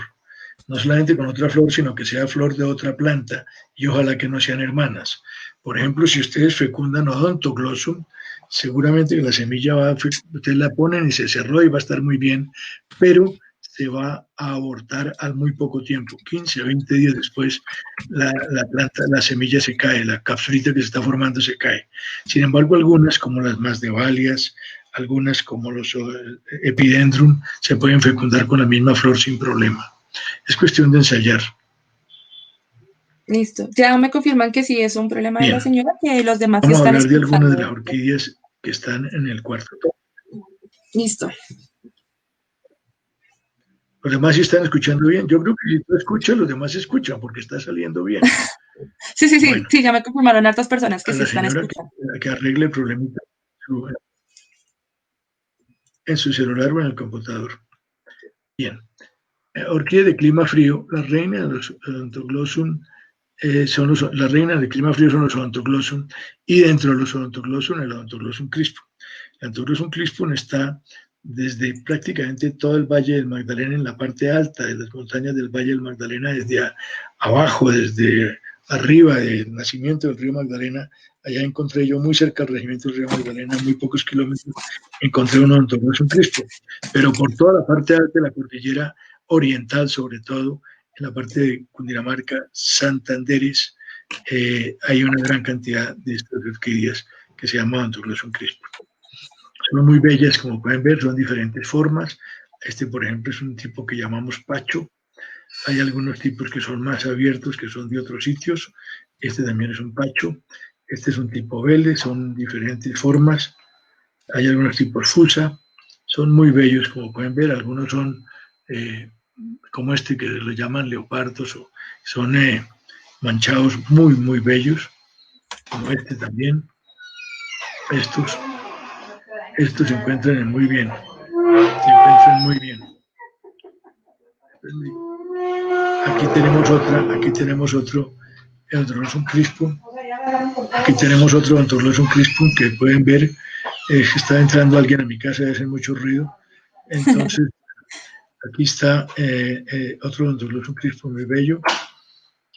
No solamente con otra flor, sino que sea flor de otra planta y ojalá que no sean hermanas. Por ejemplo, si ustedes fecundan Odontoglossum, seguramente que la semilla ustedes la ponen y se cerró y va a estar muy bien, pero se va a abortar al muy poco tiempo, 15 o 20 días después, la planta, la semilla se cae, la capsulita que se está formando se cae. Sin embargo, algunas, como las masdevalias, algunas como los epidendrum, se pueden fecundar con la misma flor sin problema. Es cuestión de ensayar. Listo. Ya me confirman que sí es un problema de la Bien, señora, que los demás sí vamos a están hablar de algunas de escuchando. las orquídeas que están en el cuarto. Listo. Los demás sí están escuchando bien. Yo creo que si tú escuchas, los demás escuchan porque está saliendo bien. Sí, sí, sí, Bueno, sí, ya me confirmaron hartas personas que a sí la están señora escuchando. que arregle el problemita en su celular o en el computador. Bien, orquídea de clima frío, la reina de los Odontoglossum la reina del clima frío son los Odontoglossum y dentro de los Odontoglossum el Odontoglossum crispum. El Odontoglossum crispum está desde prácticamente todo el Valle del Magdalena en la parte alta de las montañas del Valle del Magdalena, desde abajo, desde arriba del nacimiento del río Magdalena. Allá encontré yo muy cerca del regimiento del río Magdalena, muy pocos kilómetros, encontré un Odontoglossum crispum, pero por toda la parte alta de la cordillera oriental sobre todo, en la parte de Cundinamarca, Santanderes, hay una gran cantidad de estas orquídeas que se llaman Odontoglossum crispum. Son muy bellas, como pueden ver, son diferentes formas. Este, por ejemplo, es un tipo que llamamos pacho. Hay algunos tipos que son más abiertos, que son de otros sitios. Este también es un pacho. Este es un tipo vele, son diferentes formas. Hay algunos tipos fusa. Son muy bellos, como pueden ver. Algunos son como este que lo llaman leopardos, o son manchados muy, muy bellos, como este también. Estos se encuentran muy bien, se encuentran muy bien. Aquí tenemos otro Odontoglossum crispum, aquí tenemos otro Odontoglossum crispum que pueden ver, está entrando alguien a mi casa, hace mucho ruido, entonces aquí está otro Odontoglossum crispum muy bello,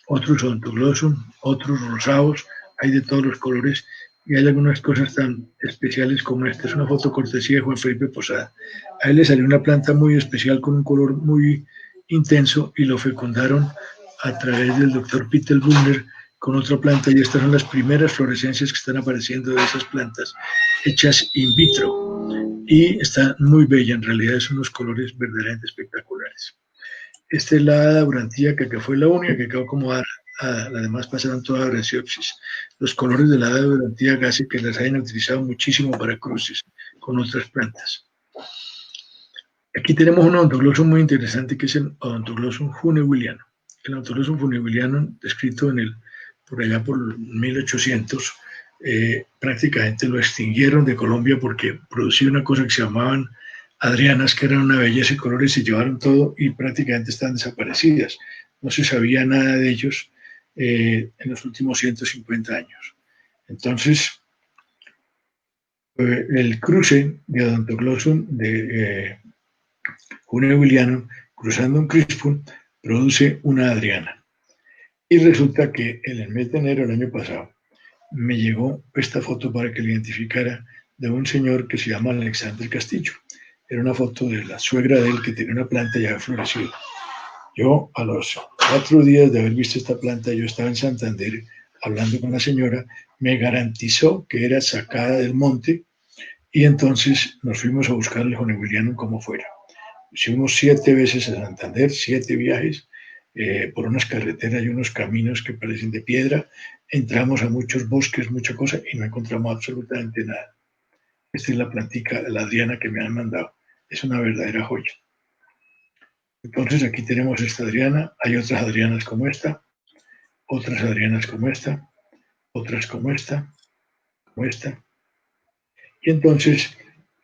otros Odontoglossum, otros rosados, hay de todos los colores y hay algunas cosas tan especiales como esta. Es una foto cortesía de Juan Felipe Posada. A él le salió una planta muy especial con un color muy intenso y lo fecundaron a través del doctor Peter Bullner con otra planta y estas son las primeras florescencias que están apareciendo de esas plantas hechas in vitro y está muy bella, en realidad son unos colores verdaderamente espectaculares. Esta es la hada aurantíaca, que fue la única que quedó como hada. Las demás pasaron toda a Brasiopsis. Los colores de la hada aurantíaca hace que las hayan utilizado muchísimo para cruces con otras plantas. Aquí tenemos un odontoglossum muy interesante que es el odontoglossum hunewiliano. El odontoglossum hunewiliano, descrito por allá por 1800, prácticamente lo extinguieron de Colombia porque producía una cosa que se llamaban adrianas, que eran una belleza y colores, se llevaron todo y prácticamente están desaparecidas. No se sabía nada de ellos en los últimos 150 años. Entonces, el cruce de Odontoglossum de Hunewilianum cruzando un crispum produce una adriana. Y resulta que en el mes de enero del año pasado me llegó esta foto para que la identificara de un señor que se llama Alexander Castillo. Era una foto de la suegra de él que tenía una planta ya florecida. Yo, a los 4 días de haber visto esta planta, yo estaba en Santander hablando con la señora, me garantizó que era sacada del monte y entonces nos fuimos a buscar el Hunewilianum como fuera. Hicimos 7 veces a Santander, 7 viajes por unas carreteras y unos caminos que parecen de piedra. Entramos a muchos bosques, mucha cosa y no encontramos absolutamente nada. Esta es la plantica, la Adriana que me han mandado. Es una verdadera joya. Entonces aquí tenemos esta Adriana, hay otras Adrianas como esta, otras Adrianas como esta, otras como esta. Y entonces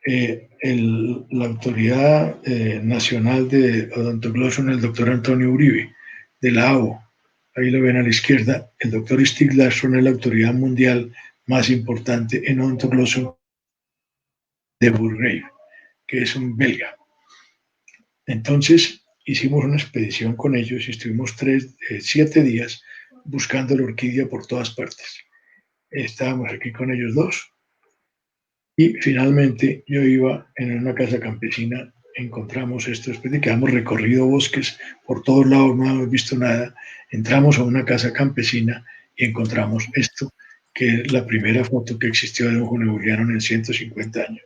la Autoridad Nacional de Odontoglossum, el doctor Antonio Uribe, de la AO, ahí lo ven a la izquierda, el doctor Stieg Larsson es la autoridad mundial más importante en Odontoglossum de Burgrave, que es un belga. Entonces hicimos una expedición con ellos y estuvimos 7 días buscando la orquídea por todas partes. Estábamos aquí con ellos dos y finalmente yo iba en una casa campesina, encontramos esto, después de que hemos recorrido bosques por todos lados, no hemos visto nada, entramos a una casa campesina y encontramos esto, que es la primera foto que existió de un junebuliano en 150 años.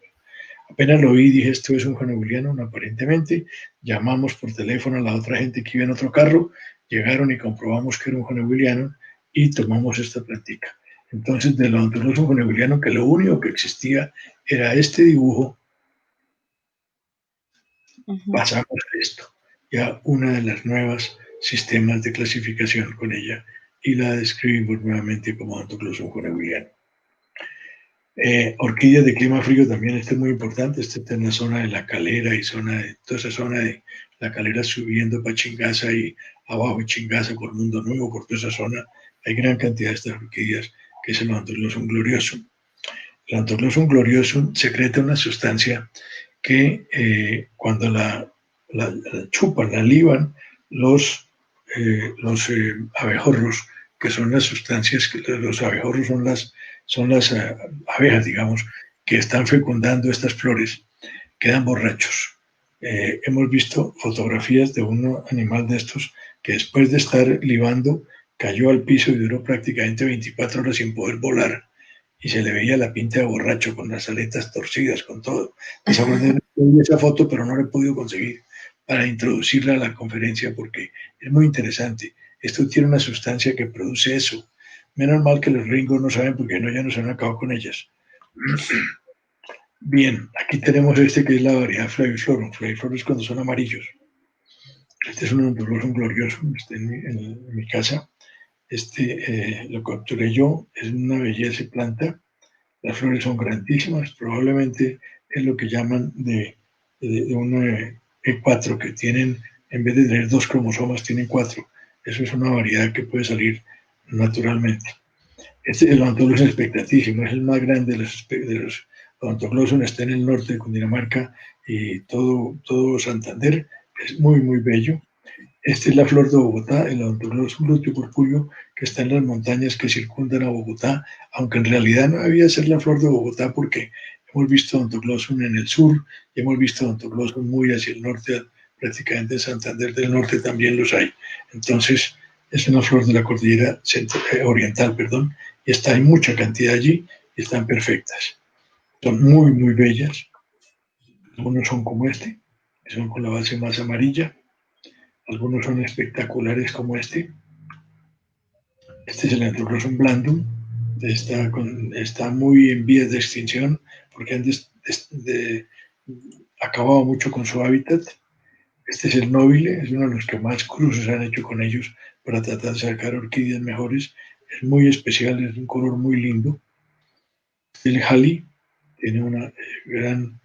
Apenas lo vi, dije, esto es un junebuliano, aparentemente. Llamamos por teléfono a la otra gente que iba en otro carro, llegaron y comprobamos que era un junebuliano y tomamos esta plantica. Entonces, del odontoglossum junebuliano, que lo único que existía era este dibujo, pasamos a esto, ya una de las nuevas sistemas de clasificación con ella, y la describimos nuevamente como odontoglossum junebuliano. Orquídeas de clima frío también, este es muy importante, este está en la zona de La Calera y toda esa zona de La Calera subiendo para Chingaza y abajo de Chingaza por Mundo Nuevo, por toda esa zona, hay gran cantidad de estas orquídeas, que es el Odontoglossum gloriosum. El Odontoglossum gloriosum secreta una sustancia que cuando la chupan, la liban los abejorros, que son las sustancias, que los abejorros son las abejas, digamos, que están fecundando estas flores, quedan borrachos. Hemos visto fotografías de un animal de estos que después de estar libando cayó al piso y duró prácticamente 24 horas sin poder volar y se le veía la pinta de borracho con las aletas torcidas, con todo. Desafortunadamente esa foto, pero no la he podido conseguir para introducirla a la conferencia porque es muy interesante. Esto tiene una sustancia que produce eso. Menos mal que los gringos no saben porque no, ya nos han acabado con ellas. Bien, aquí tenemos este que es la variedad Flaviflorum. Flaviflorum es cuando son amarillos. Este es un odontoglossum gloriosum, este en mi casa. Lo capturé yo, es una belleza de planta. Las flores son grandísimas, probablemente es lo que llaman de un E4, que tienen, en vez de tener 2 cromosomas, tienen 4. Eso es una variedad que puede salir naturalmente. El odontoglossum es expectantísimo, es el más grande de los odontoglossum, está en el norte de Cundinamarca y todo Santander, es muy, muy bello. Esta es la flor de Bogotá, el odontoglossum luteopurpureo, que está en las montañas que circundan a Bogotá, aunque en realidad no debía ser la flor de Bogotá porque hemos visto odontoglossum en el sur y hemos visto odontoglossum muy hacia el norte, prácticamente en Santander del Norte también los hay. Entonces, es una flor de la cordillera oriental, perdón, y está en mucha cantidad allí y están perfectas. Son muy, muy bellas. Algunos son como este, que son con la base más amarilla. Algunos son espectaculares como este. Este es el Anthropoglossum blandum. Está muy en vías de extinción porque han acabado mucho con su hábitat. Este es el nobile, es uno de los que más cruces han hecho con ellos para tratar de sacar orquídeas mejores. Es muy especial, es un color muy lindo. El Halley tiene una gran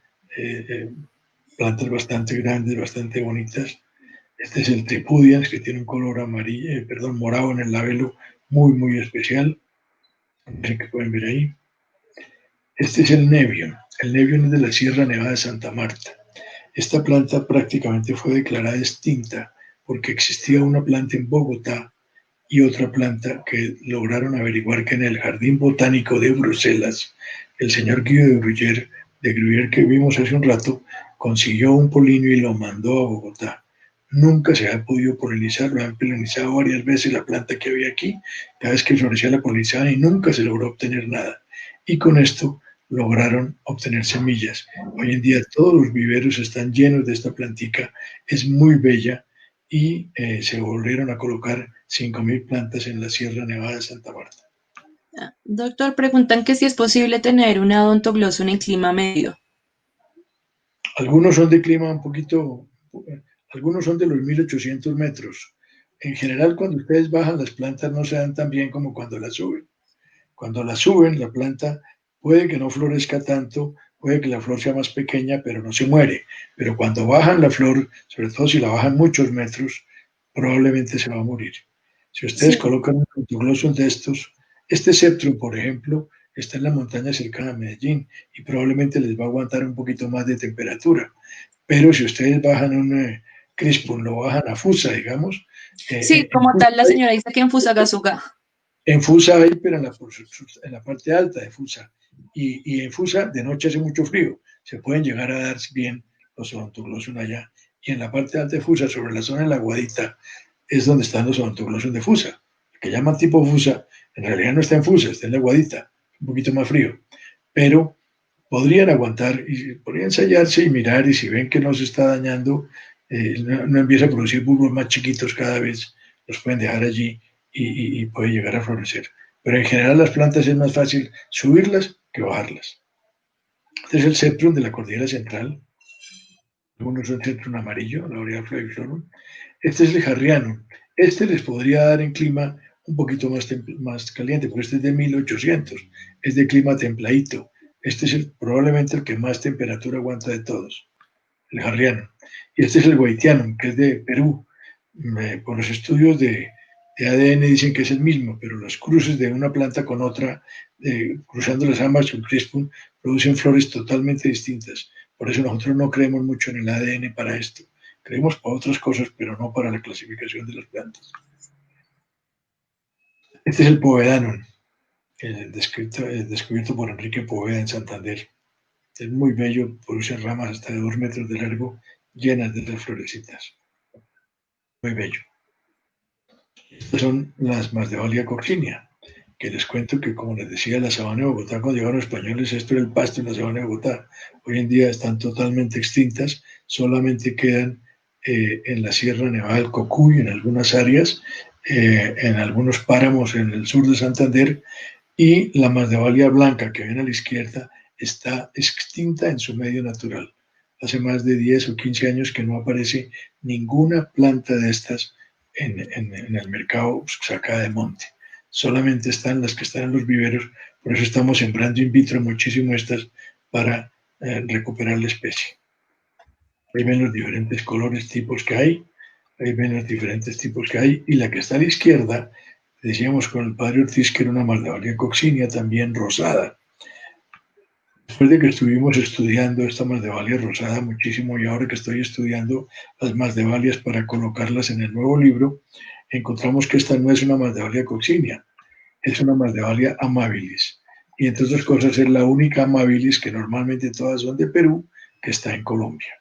plantas bastante grandes, bastante bonitas. Este es el Tripudians, que tiene un color morado en el labelo muy, muy especial. Que pueden ver ahí. Este es el Nebion. El Nebion es de la Sierra Nevada de Santa Marta. Esta planta prácticamente fue declarada extinta porque existía una planta en Bogotá y otra planta que lograron averiguar que en el Jardín Botánico de Bruselas, el señor Guido de Gruyère que vimos hace un rato, consiguió un polinio y lo mandó a Bogotá. Nunca se ha podido polinizar, lo han polinizado varias veces la planta que había aquí, cada vez que florecía la polinizaban y nunca se logró obtener nada. Y con esto lograron obtener semillas. Hoy en día todos los viveros están llenos de esta plantica, es muy bella y se volvieron a colocar 5.000 plantas en la Sierra Nevada de Santa Marta. Doctor, preguntan que si es posible tener una odontoglossum en clima medio. Algunos son de clima un poquito, algunos son de los 1800 metros. En general, cuando ustedes bajan, las plantas no se dan tan bien como cuando las suben. Cuando la suben, la planta puede que no florezca tanto, puede que la flor sea más pequeña, pero no se muere. Pero cuando bajan la flor, sobre todo si la bajan muchos metros, probablemente se va a morir. Si ustedes Sí, colocan un autoglossum de estos, este cetro, por ejemplo, está en la montaña cercana a Medellín y probablemente les va a aguantar un poquito más de temperatura. Pero si ustedes bajan un crispum, lo bajan a fusa, digamos, sí, en como fusa tal, la señora dice que en Fusagasugá. en Fusa hay, pero en la parte alta de Fusa. Y en Fusa de noche hace mucho frío. Se pueden llegar a dar bien los odontoglossum allá. Y en la parte alta de Fusa, sobre la zona de la Guadita, es donde están los odontoglossum de Fusa. El que llaman tipo Fusa, en realidad no está en Fusa, está en la Guadita, un poquito más frío. Pero podrían aguantar y podrían ensayarse y mirar, y si ven que no se está dañando, no empieza a producir bulbos más chiquitos cada vez, los pueden dejar allí y puede llegar a florecer. Pero en general las plantas es más fácil subirlas que bajarlas. Este es el Septrum de la cordillera central. Algunos son Septrum amarillo, la Aurea flaviflorum. Este es el Harrianum. Este les podría dar en clima un poquito más caliente, porque este es de 1800, es de clima templadito. Este es probablemente el que más temperatura aguanta de todos, el Harrianum. Y este es el Goitianum, que es de Perú. Por los estudios de ADN dicen que es el mismo, pero los cruces de una planta con otra, cruzando las ambas con crispum, producen flores totalmente distintas. Por eso nosotros no creemos mucho en el ADN para esto. Creemos para otras cosas, pero no para la clasificación de las plantas. Este es el Povedanum, descubierto por Enrique Poveda en Santander. Es muy bello, produce ramas hasta de 2 metros de largo, llenas de esas florecitas. Muy bello. Estas son las Masdevallia coccinea, que les cuento que, como les decía, la sabana de Bogotá, cuando llegaron los españoles, esto era el pasto en la sabana de Bogotá. Hoy en día están totalmente extintas, solamente quedan en la Sierra Nevada del Cocuy, en algunas áreas, en algunos páramos en el sur de Santander, y la Masdevallia blanca, que ven a la izquierda, está extinta en su medio natural. Hace más de 10 o 15 años que no aparece ninguna planta de estas en el mercado sacada de monte. Solamente están las que están en los viveros, por eso estamos sembrando in vitro muchísimo estas para recuperar la especie. Ahí ven los diferentes colores, tipos que hay, ahí ven los diferentes tipos que hay, y la que está a la izquierda, decíamos con el padre Ortiz que era una Masdevallia coccinea también rosada. Después de que estuvimos estudiando esta Masdevallia rosada muchísimo y ahora que estoy estudiando las Masdevallias para colocarlas en el nuevo libro, encontramos que esta no es una Masdevallia coccinea, es una Masdevallia amabilis. Y entre otras cosas es la única amabilis, que normalmente todas son de Perú, que está en Colombia.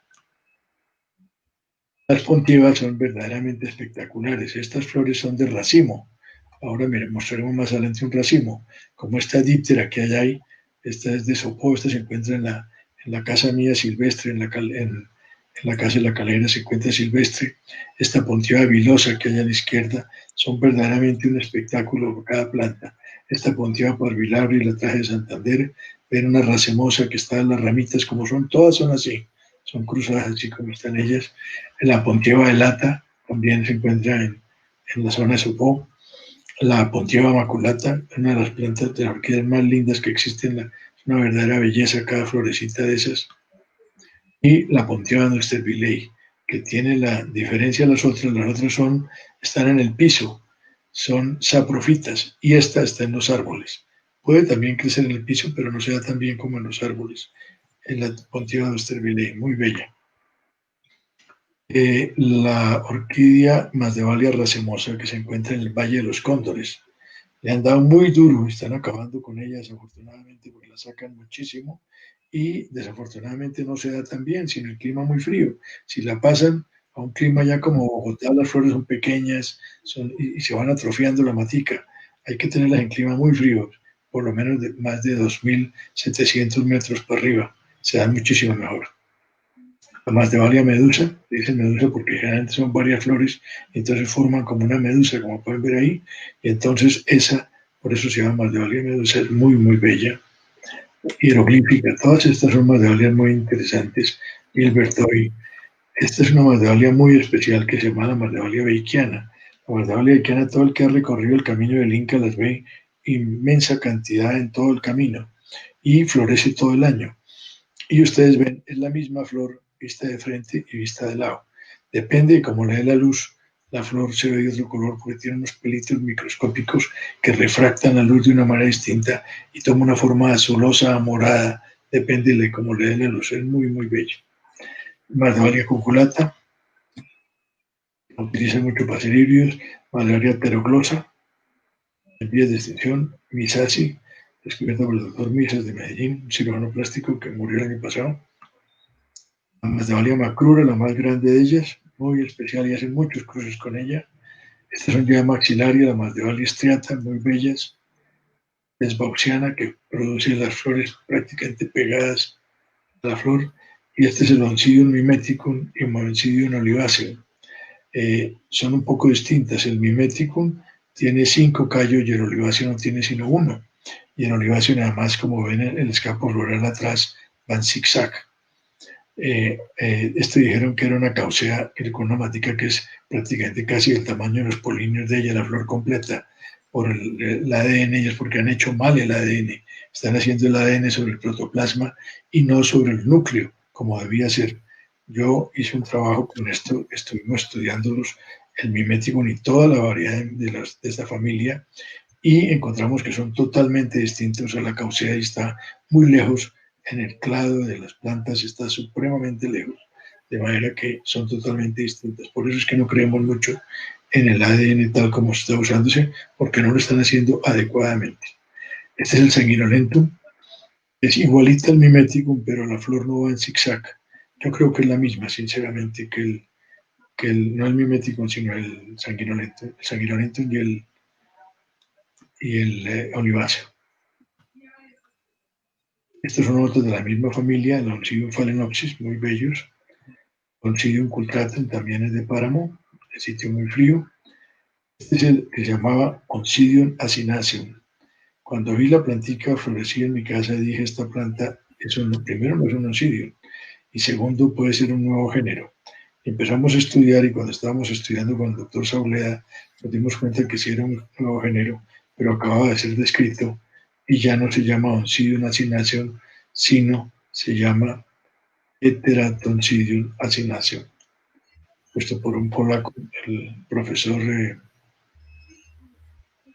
Las pontivas son verdaderamente espectaculares. Estas flores son de racimo. Ahora mostraremos más adelante un racimo. Como esta díptera que hay ahí, esta es de Sopó, esta se encuentra en la casa mía silvestre, en la casa de la Calera se encuentra silvestre. Esta pontiva vilosa que hay a la izquierda son verdaderamente un espectáculo por cada planta. Esta pontiva parvilabri la traje de Santander. Ven una racemosa que está en las ramitas, como son, todas son así, son cruzadas así como están ellas. La Pontieva de Lata también se encuentra en la zona de Sopó. La Pontieva maculata, una de las plantas de orquídeas más lindas que existen, es una verdadera belleza cada florecita de esas. Y la Pontieva Nustervilei, que tiene la diferencia de las otras están en el piso, son saprofitas, y esta está en los árboles. Puede también crecer en el piso, pero no se da tan bien como en los árboles. En la Pontieva Nustervilei, muy bella. La orquídea Masdevallia racemosa, que se encuentra en el Valle de los Cóndores. Le han dado muy duro, están acabando con ella desafortunadamente porque la sacan muchísimo y desafortunadamente no se da tan bien, sino el clima muy frío. Si la pasan a un clima ya como Bogotá, las flores son pequeñas y se van atrofiando la matica. Hay que tenerlas en clima muy frío, por lo menos más de 2.700 metros para arriba. Se dan muchísimo mejor. La Masdevallia medusa, dicen medusa porque generalmente son varias flores, y entonces forman como una medusa, como pueden ver ahí, y entonces esa por eso se llama Maldevalia medusa, es muy, muy bella, hieroglífica, todas estas son Maldevalias muy interesantes, Gilbertoy. Esta es una Maldevalia muy especial que se llama la Maldevalia beikiana. La Maldevalia beikiana, todo el que ha recorrido el camino del Inca las ve inmensa cantidad en todo el camino y florece todo el año. Y ustedes ven, es la misma flor vista de frente y vista de lado. Depende de cómo le dé la luz, la flor se ve de otro color porque tiene unos pelitos microscópicos que refractan la luz de una manera distinta y toma una forma azulosa, morada, depende de cómo le dé la luz. Es muy, muy bello. Maldevalia cuculata, utiliza mucho para hacer híbridos. Maldevalia pteroglosa, en vías de extinción. Misasi, descubierta por el doctor Misas de Medellín, un cirujano plástico que murió el año pasado. La Maldevalia macrura, la más grande de ellas, muy especial y hacen muchos cruces con ella. Estas son ya maxilaria, la Maldevalia striata, muy bellas. Desbauxiana, que produce las flores prácticamente pegadas a la flor. Y este es el Oncidium mimeticum y Oncidium olivaceum. Son un poco distintas. El mimeticum tiene 5 callos y el oliváceo no tiene sino uno. Y el oliváceo, nada más, como ven el escapo floral atrás, van zigzag. Esto dijeron que era una caucea con una matica que es prácticamente casi el tamaño de los polinios de ella, la flor completa, por el ADN, y es porque han hecho mal el ADN. Están haciendo el ADN sobre el protoplasma y no sobre el núcleo, como debía ser. Yo hice un trabajo con esto, estuvimos estudiándolos, el mimeticum y toda la variedad de esta familia, y encontramos que son totalmente distintos a la caucea y está muy lejos en el clado de las plantas, está supremamente lejos, de manera que son totalmente distintas. Por eso es que no creemos mucho en el ADN tal como está usándose, porque no lo están haciendo adecuadamente. Este es el sanguinolentum, es igualita al mimeticum, pero la flor no va en zigzag. Yo creo que es la misma, sinceramente, no el mimeticum, sino el sanguinolentum y el oliváceo. Estos son otros de la misma familia, el Oncidium phalaenopsis, muy bellos. Oncidium cultratum también es de páramo, de sitio muy frío. Este es el que se llamaba Oncidium acinaceum. Cuando vi la plantica florecida en mi casa, dije, esta planta, primero no es un oncidium, y segundo puede ser un nuevo género. Empezamos a estudiar y cuando estábamos estudiando con el doctor Sauleda, nos dimos cuenta que sí era un nuevo género, pero acababa de ser descrito y ya no se llama Oncidium acinaceum, sino se llama Heteratoncidium acinaceum, puesto por un polaco, el profesor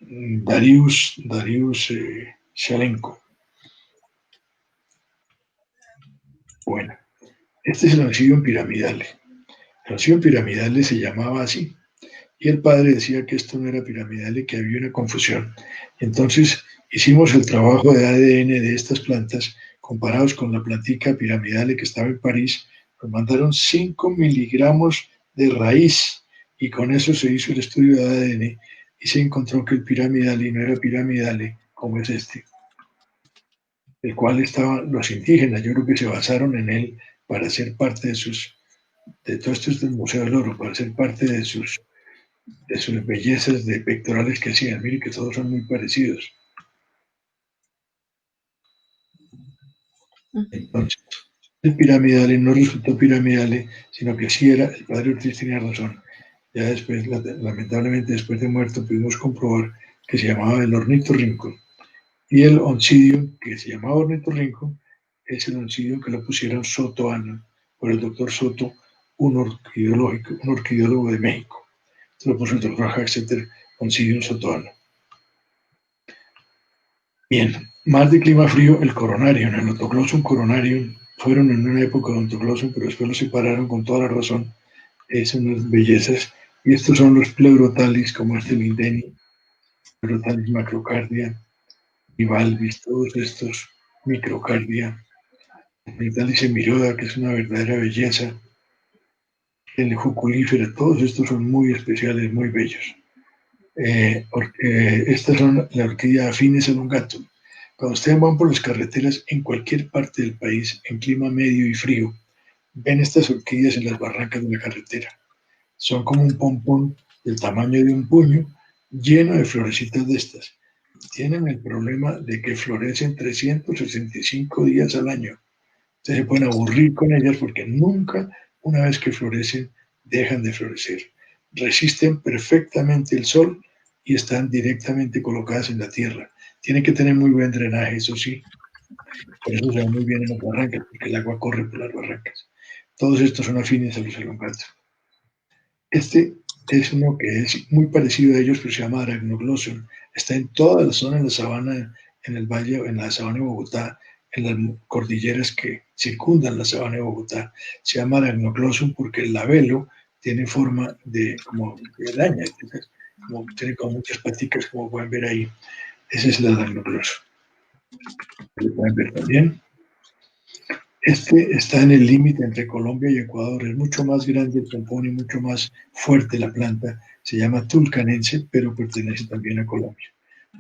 Dariusz Shalenko. Bueno, este es el Oncidium piramidale. El Oncidium piramidale se llamaba así, y el padre decía que esto no era piramidale, que había una confusión. Entonces hicimos el trabajo de ADN de estas plantas comparados con la plantica piramidale que estaba en París. Nos mandaron 5 miligramos de raíz y con eso se hizo el estudio de ADN y se encontró que el piramidale no era piramidale como es este, el cual estaban los indígenas. Yo creo que se basaron en él para ser parte de todo esto es del Museo del Oro, para ser parte de sus bellezas de pectorales que hacían. Mire que todos son muy parecidos. Entonces, el piramidale no resultó piramidale, sino que sí era, el padre Ortiz tenía razón. Ya después, lamentablemente, después de muerto, pudimos comprobar que se llamaba el ornitorrinco. Y el oncidium, que se llamaba ornitorrinco, es el oncidium que lo pusieron sotoano por el doctor Soto, un orquideólogo de México. Esto lo puso el doctor Haxeter, Oncidium sotoano. Bien, más de clima frío, el coronarium, el Odontoglossum coronarium, fueron en una época de Odontoglossum, pero después lo separaron con toda la razón. Es unas bellezas. Y estos son los pleurotalis, como este lindeni, pleurotalis macrocardia, bivalvis, todos estos microcardia. Pleurotalis semiroda, que es una verdadera belleza. El juculífera, todos estos son muy especiales, muy bellos. Estas son la orquídea Aphinis elongatum. Cuando ustedes van por las carreteras en cualquier parte del país, en clima medio y frío, ven estas orquídeas en las barrancas de la carretera. Son como un pompón del tamaño de un puño, lleno de florecitas de estas. tienen el problema de que florecen 365 días al año. Ustedes se pueden aburrir con ellas porque nunca, una vez que florecen, dejan de florecer. Resisten perfectamente el sol y están directamente colocadas en la tierra. Tienen que tener muy buen drenaje, eso sí. Por eso se ven muy bien en las barrancas, porque el agua corre por las barrancas. Todos estos son afines a los elongatos. Este es uno que es muy parecido a ellos, pero se llama Arachnoglossum. Está en toda la zona de la sabana, en el valle, en la sabana de Bogotá, en las cordilleras que circundan la sabana de Bogotá. Se llama Arachnoglossum porque el labelo tiene forma de como de araña, como, tiene como muchas paticas, como pueden ver ahí. Ese es el Arachnoglossum. Lo pueden ver también. Este está en el límite entre Colombia y Ecuador. Es mucho más grande el pompón y mucho más fuerte la planta. Se llama tulcanense, pero pertenece también a Colombia.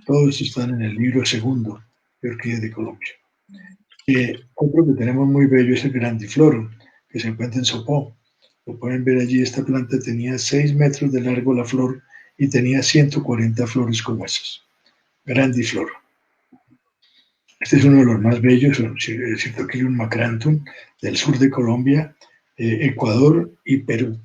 Todos estos están en el libro segundo de Orquídeas de Colombia. Otro que tenemos muy bello es el grandifloro, que se encuentra en Sopó. Lo pueden ver allí. Esta planta tenía 6 metros de largo la flor y tenía 140 flores como esas. Grandifloro. Este es uno de los más bellos, el Cytochilium macranthum, del sur de Colombia, Ecuador y Perú.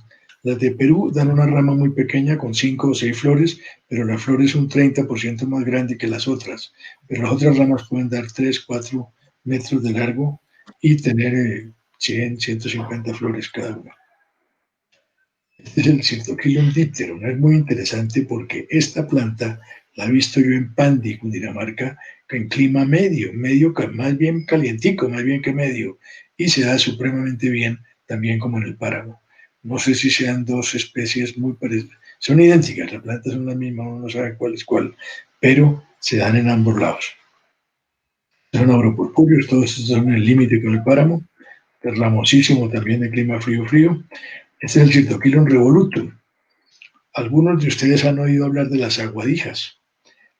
Las de Perú dan una rama muy pequeña con 5 o 6 flores, pero la flor es un 30% más grande que las otras. Pero las otras ramas pueden dar 3, 4 metros de largo y tener 100, 150 flores cada una. Este es el Cytochilium dipterum. Es muy interesante porque esta planta la he visto yo en Pandi, Cundinamarca, en clima medio, más bien calientico, más bien que medio, y se da supremamente bien también como en el páramo. No sé si sean dos especies muy parecidas, son idénticas, las plantas son las mismas, uno no sabe cuál es cuál, pero se dan en ambos lados. Son auropurpúreos, todos estos son en el límite con el páramo, es ramosísimo también de clima frío. Este es el Cytochilium revolutum. Algunos de ustedes han oído hablar de las aguadijas.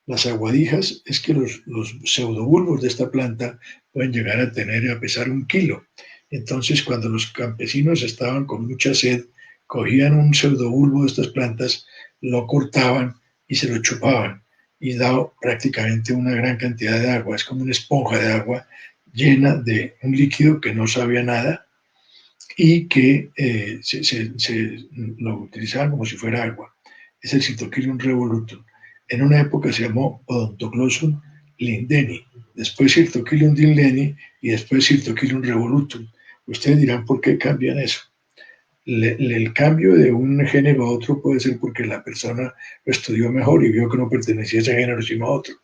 Las aguadijas es que los pseudobulbos de esta planta pueden llegar a tener, a pesar 1 kilo. Entonces, cuando los campesinos estaban con mucha sed, cogían un pseudobulbo de estas plantas, lo cortaban y se lo chupaban y daba prácticamente una gran cantidad de agua. Es como una esponja de agua llena de un líquido que no sabía nada y que se lo utilizaban como si fuera agua. Es el Cytochilium revolutum. En una época se llamó Odontoglossum lindeni, después Cytochilium dinleni y después Cytochilium revolutum. Ustedes dirán por qué cambian eso. El cambio de un género a otro puede ser porque la persona lo estudió mejor y vio que no pertenecía a ese género sino a otro.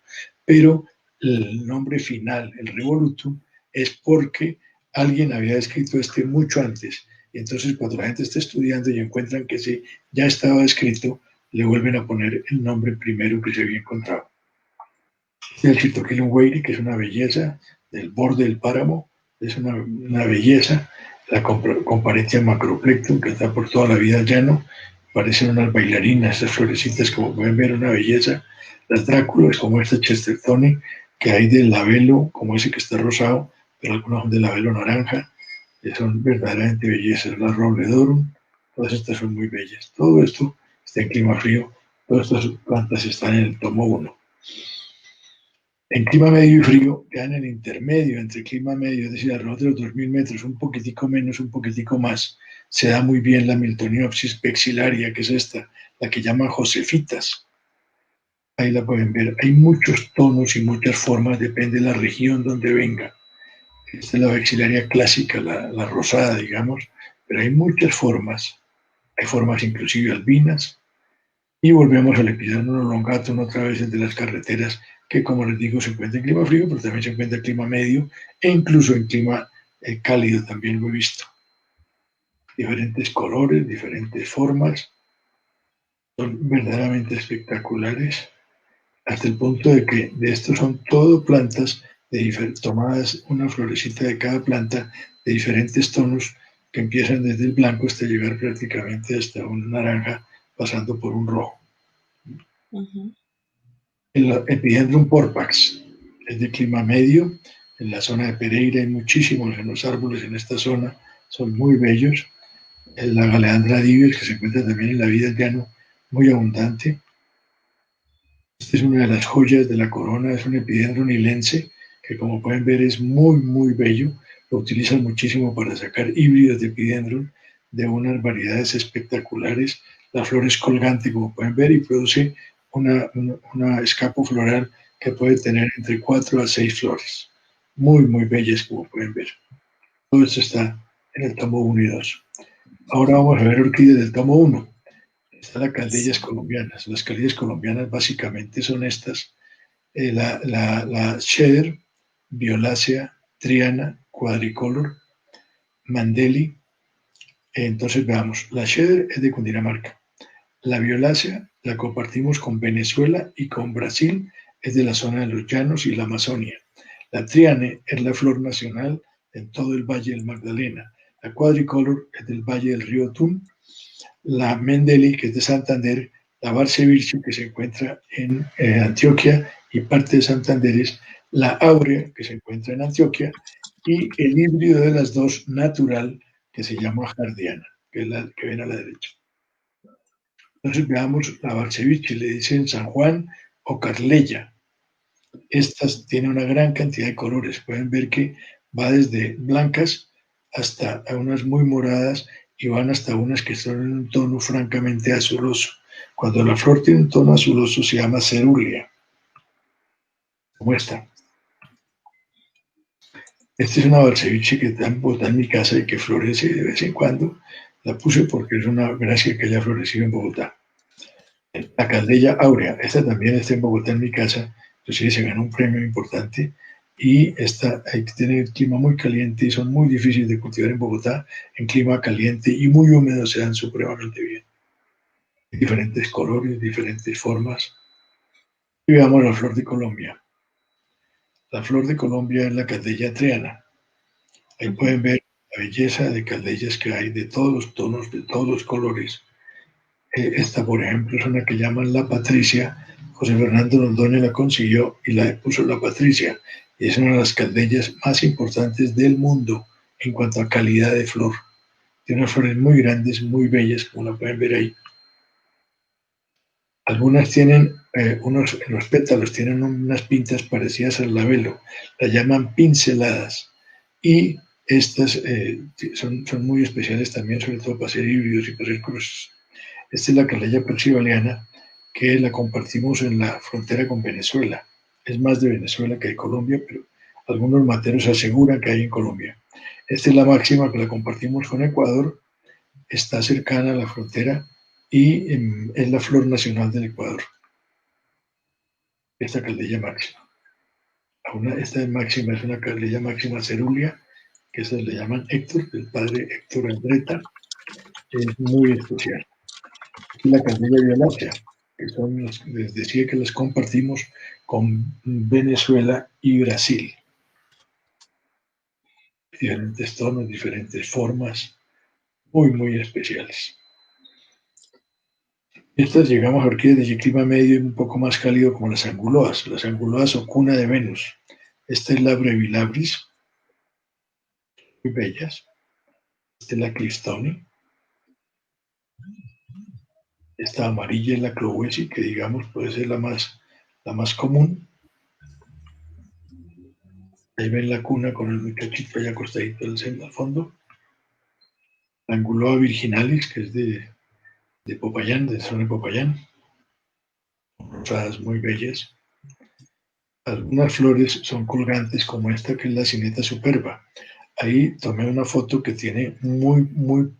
Pero el nombre final, el revolutum, es porque alguien había escrito este mucho antes. Y entonces cuando la gente está estudiando y encuentran que sí, ya estaba escrito, le vuelven a poner el nombre primero que se había encontrado. El Cytochilium weiri, que es una belleza del borde del páramo, es una belleza. La comparencia macroplectum, que está por toda la vida llano, parecen unas bailarinas, estas florecitas, como pueden ver, una belleza. Las dráculas, como esta Chestertoni, que hay del labelo, como ese que está rosado, pero algunos son de labelo naranja, que son verdaderamente bellezas. La Robledorum, todas estas son muy bellas. Todo esto está en clima frío, todas estas plantas están en el tomo 1. En clima medio y frío, ya en el intermedio entre clima medio, es decir, alrededor de los 2000 metros, un poquitico menos, un poquitico más, se da muy bien la Miltoniopsis vexillaria, que es esta, la que llaman josefitas. Ahí la pueden ver. Hay muchos tonos y muchas formas, depende de la región donde venga. Esta es la vexillaria clásica, la rosada, digamos, pero hay muchas formas. Hay formas inclusive albinas. Y volvemos al Epidendrum elongatum, otra vez el de las carreteras, que como les digo se encuentra en clima frío, pero también se encuentra en clima medio e incluso en clima cálido también lo he visto. Diferentes colores, diferentes formas, son verdaderamente espectaculares, hasta el punto de que de estos son todo plantas tomadas una florecita de cada planta de diferentes tonos que empiezan desde el blanco hasta llegar prácticamente hasta un naranja, pasando por un rojo. El Epidendrum porpax es de clima medio. En la zona de Pereira hay muchísimos en los árboles en esta zona, son muy bellos. La Galeandra dives, que se encuentra también en la vida del llano, muy abundante. Este Esta es una de las joyas de la corona, es un epidendrum nilense, que como pueden ver es muy, muy bello. Lo utilizan muchísimo para sacar híbridos de epidendrum de unas variedades espectaculares. La flor es colgante, como pueden ver, y produce una escapo floral que puede tener entre 4 a 6 flores. Muy, muy bellas, como pueden ver. Todo esto está en el tomo 1 y 2. Ahora vamos a ver orquídeas del tomo 1. Están las caldellas colombianas. Las caldellas colombianas básicamente son estas. La cheddar, violácea, triana, quadricolor, mandeli. Entonces veamos, la cheddar es de Cundinamarca. La violácea la compartimos con Venezuela y con Brasil, es de la zona de los llanos y la Amazonia. La triane es la flor nacional en todo el Valle del Magdalena. La quadricolor es del Valle del Río Tun. La Mendeli, que es de Santander, la Barcevirche, que se encuentra en Antioquia y parte de Santander, es la Áurea, que se encuentra en Antioquia, y el híbrido de las dos natural, que se llama Jardiana, que es la que ven a la derecha. Entonces veamos la Barcevirche, le dicen San Juan o Carlella. Estas tienen una gran cantidad de colores. Pueden ver que va desde blancas hasta unas muy moradas y van hasta unas que son en un tono francamente azuloso. Cuando la flor tiene un tono azuloso se llama cerúlea, como esta. Esta es una balseviche que está en mi casa y que florece de vez en cuando. La puse porque es una gracia que haya florecido en Bogotá. La Caldeya áurea, esta también está en Bogotá en mi casa, inclusive se ganó un premio importante y esta tiene el clima muy caliente y son muy difíciles de cultivar en Bogotá. En clima caliente y muy húmedo se dan supremamente bien. Diferentes colores, diferentes formas. Y veamos la flor de Colombia. La flor de Colombia es la Caldeya triana. Ahí pueden ver la belleza de caldellas que hay de todos los tonos, de todos los colores. Esta, por ejemplo, es una que llaman la Patricia. José Fernando Londoño la consiguió y la puso la Patricia. Y es una de las caldellas más importantes del mundo en cuanto a calidad de flor. Tiene unas flores muy grandes, muy bellas, como la pueden ver ahí. Algunas tienen en los pétalos tienen unas pintas parecidas al labelo. Las llaman pinceladas. Y estas son muy especiales también, sobre todo para hacer híbridos y para hacer cruces. Esta es la calella praxibaliana, que la compartimos en la frontera con Venezuela. Es más de Venezuela que de Colombia, pero algunos materos aseguran que hay en Colombia. Esta es la máxima que la compartimos con Ecuador, está cercana a la frontera y es la flor nacional del Ecuador. Esta calella máxima. Esta máxima es una calella máxima cerúlea, que se le llaman Héctor, del padre Héctor Andretta, es muy especial. Aquí la calella violácea, que les decía que las compartimos con Venezuela y Brasil. Diferentes tonos, diferentes formas, muy, muy especiales. Estas llegamos a orquídeas de clima medio y un poco más cálido como las anguloas. Las anguloas o cuna de Venus. Esta es la brevilabris, muy bellas. Esta es la clistoni. Esta amarilla es la clowesi, que digamos puede ser la más común. Ahí ven la cuna con el muchachito allá acostadito al fondo. La anguloa virginalis, que es de Popayán, de zona de Popayán. Rosadas muy bellas. Algunas flores son colgantes como esta que es la cineta superba. Ahí tomé una foto que tiene muy, muy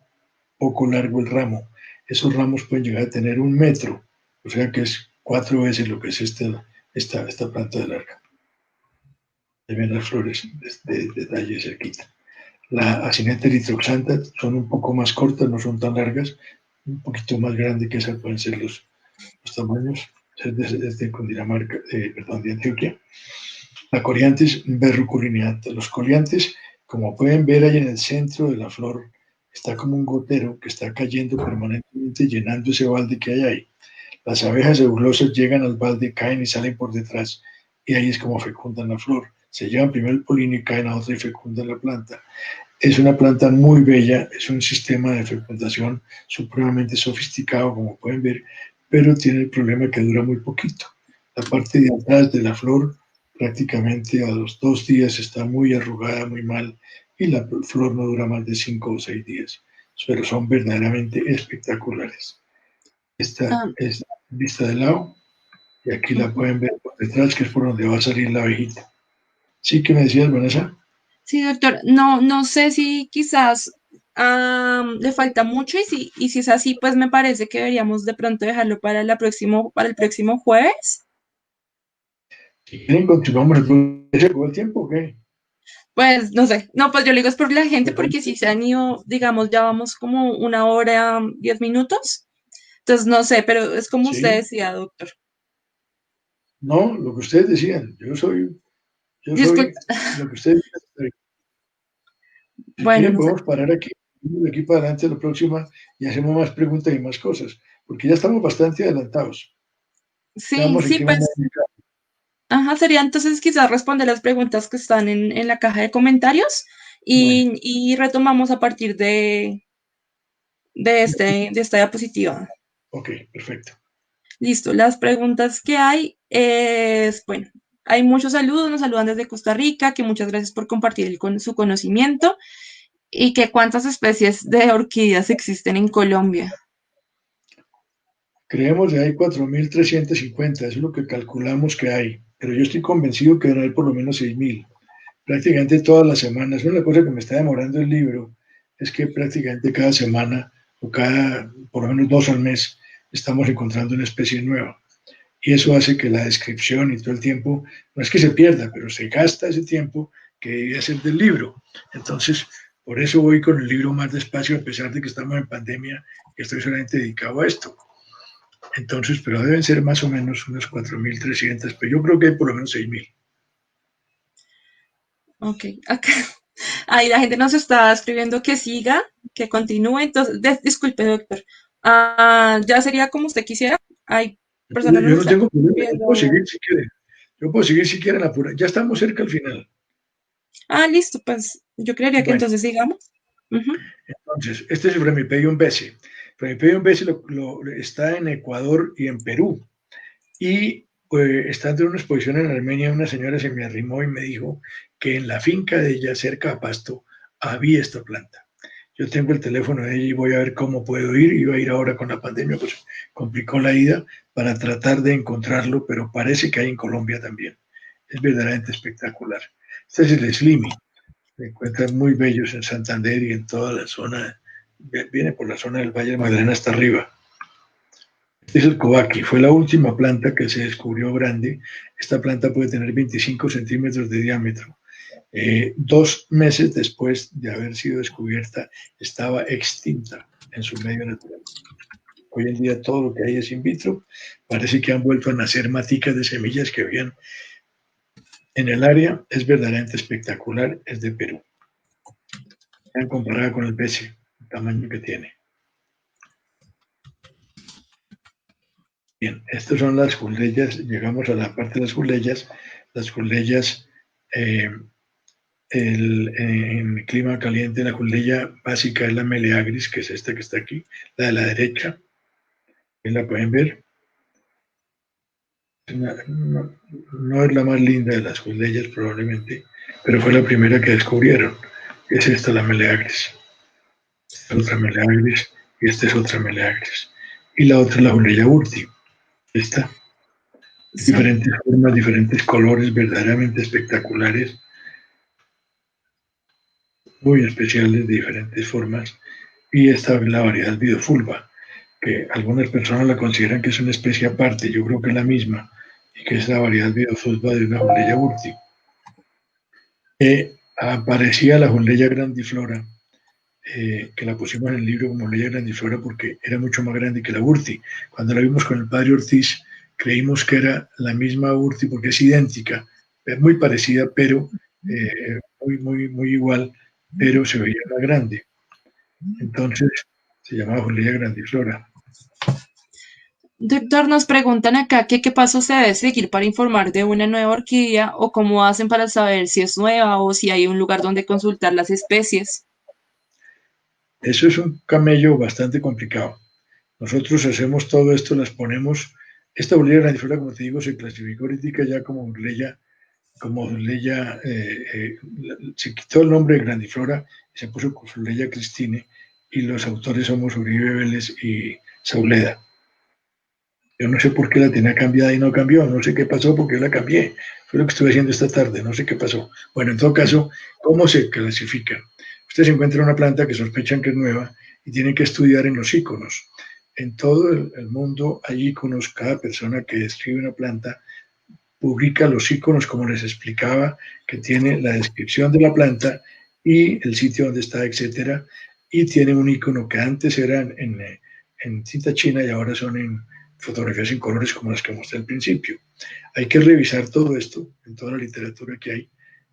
poco largo el ramo. Esos ramos pueden llegar a tener 1 metro, o sea que es 4 veces lo que es esta planta de larga. Ahí ven las flores de detalle cerquita. La acineta eritroxantha son un poco más cortas, no son tan largas, un poquito más grande que esa pueden ser los tamaños. Es de Cundinamarca, de Antioquia. La coriantes verruculineata. Los coriantes, como pueden ver ahí en el centro de la flor, está como un gotero que está cayendo permanentemente, llenando ese balde que hay ahí. Las abejas eulosas llegan al balde, caen y salen por detrás, y ahí es como fecundan la flor. Se llevan primero el polino y caen a otra y fecundan la planta. Es una planta muy bella, es un sistema de fecundación supremamente sofisticado, como pueden ver, pero tiene el problema que dura muy poquito. La parte de atrás de la flor prácticamente a los 2 días está muy arrugada, muy mal, y la flor no dura más de 5 o 6 días, pero son verdaderamente espectaculares. Esta Ah, es vista de lado y aquí la ujú. pueden ver por detrás, que es por donde va a salir la abejita. Sí, que me decías, Vanessa. Sí, doctor. No, no sé si quizás le falta mucho y si es así, pues me parece que deberíamos de pronto dejarlo para el próximo jueves. Si quieren, continuamos ¿Se acabó el tiempo o qué? Pues no sé, no, pues yo le digo es por la gente porque si se han ido, digamos, ya vamos como 1 hora, 10 minutos. Entonces no sé, pero es como usted Sí, decía, doctor. no, lo que ustedes decían. Yo Disculpe. soy lo que ustedes decían. Si Bueno, quieren, no sé. podemos parar aquí, de aquí para adelante la próxima y hacemos más preguntas y más cosas, porque ya estamos bastante adelantados. Sí, Estamos en sí, clima pues, muy ajá, sería entonces quizás responder las preguntas que están en la caja de comentarios bueno. y retomamos a partir de esta diapositiva. Ok, perfecto. Listo, las preguntas que hay es, bueno, hay muchos saludos, nos saludan desde Costa Rica, que muchas gracias por compartir su conocimiento y que cuántas especies de orquídeas existen en Colombia. Creemos que hay 4.350, eso es lo que calculamos que hay, pero yo estoy convencido que van a haber por lo menos 6.000. Prácticamente todas las semanas. Una cosa que me está demorando el libro es que prácticamente cada semana o cada, por lo menos 2 al mes, estamos encontrando una especie nueva. Y eso hace que la descripción y todo el tiempo, no es que se pierda, pero se gasta ese tiempo que debía ser del libro. Entonces, por eso voy con el libro más despacio, a pesar de que estamos en pandemia, que estoy solamente dedicado a esto. Entonces, pero deben ser más o menos unas 4.300, pero yo creo que hay por lo menos 6.000. Ok, acá. Ahí la gente nos está escribiendo que siga, que continúe. Entonces, disculpe, doctor. Ya sería como usted quisiera. Hay personas Yo nos no están tengo problema, yo puedo escribiendo. seguir si quieren. Yo puedo seguir si quieren apura. Ya estamos cerca al final. Listo, pues yo creería que Bueno, entonces sigamos. Ujú. entonces, este es el Fremipedium bese. Fremipedium bese está en Ecuador y en Perú. Y estando en una exposición en Armenia, una señora se me arrimó y me dijo que en la finca de ella, cerca a Pasto, había esta planta. Yo tengo el teléfono de ella y voy a ver cómo puedo ir. Iba a ir ahora con la pandemia, pues complicó la ida para tratar de encontrarlo, pero parece que hay en Colombia también. Es verdaderamente espectacular. Este es el Slimy. Se encuentran muy bellos en Santander y en toda la zona. Viene por la zona del Valle de Magdalena hasta arriba. Este es el Kobaki, fue la última planta que se descubrió grande. Esta planta puede tener 25 centímetros de diámetro. 2 meses después de haber sido descubierta, estaba extinta en su medio natural. Hoy en día todo lo que hay es in vitro. Parece que han vuelto a nacer maticas de semillas que habían en el área. Es verdaderamente espectacular. Es de Perú. En comparada con el pece, el tamaño que tiene. Bien, estas son las jundeyas. Llegamos a la parte de las jundeyas. Las jundeyas eh, en clima caliente, la jundeya básica es la meleagris, que es esta que está aquí, la de la derecha, que la pueden ver. No, no es la más linda de las jundeyas probablemente, pero fue la primera que descubrieron. Es esta la meleagris. Esta es otra meleagris y esta es otra meleagris. Y la otra es la jundeya urti. Esta, Sí, diferentes formas, diferentes colores, verdaderamente espectaculares, muy especiales, de diferentes formas. Y esta es la variedad biofulva, que algunas personas la consideran que es una especie aparte, yo creo que es la misma, y que es la variedad biofusba de una Hundeya urti. Aparecía la Hundeya grandiflora, que la pusimos en el libro como Hundeya grandiflora porque era mucho más grande que la urti. Cuando la vimos con el padre Ortiz, creímos que era la misma urti porque es idéntica, es muy parecida, pero muy igual, pero se veía más grande. Entonces se llamaba Hundeya grandiflora. doctor, nos preguntan acá que qué paso se debe seguir para informar de una nueva orquídea o cómo hacen para saber si es nueva o si hay un lugar donde consultar las especies. Eso es un camello bastante complicado. Nosotros hacemos todo esto, las ponemos, Esta Burleya grandiflora, como te digo, se clasificó ahorita ya como Burleya, se quitó el nombre de grandiflora y se puso Burleya Christine, y los autores somos Uribe Vélez y Sauleda. Yo no sé por qué la tenía cambiada y no cambió, no sé qué pasó porque yo la cambié. Fue lo que estuve haciendo esta tarde, no sé qué pasó. Bueno, en todo caso, ¿cómo se clasifica? Ustedes encuentran una planta que sospechan que es nueva y tienen que estudiar en los iconos. En todo el mundo hay iconos, cada persona que describe una planta publica los iconos, como les explicaba, que tiene la descripción de la planta y el sitio donde está, etcétera, y tiene un icono que antes eran en cinta china y ahora son en fotografías en colores como las que mostré al principio. Hay que revisar todo esto en toda la literatura que hay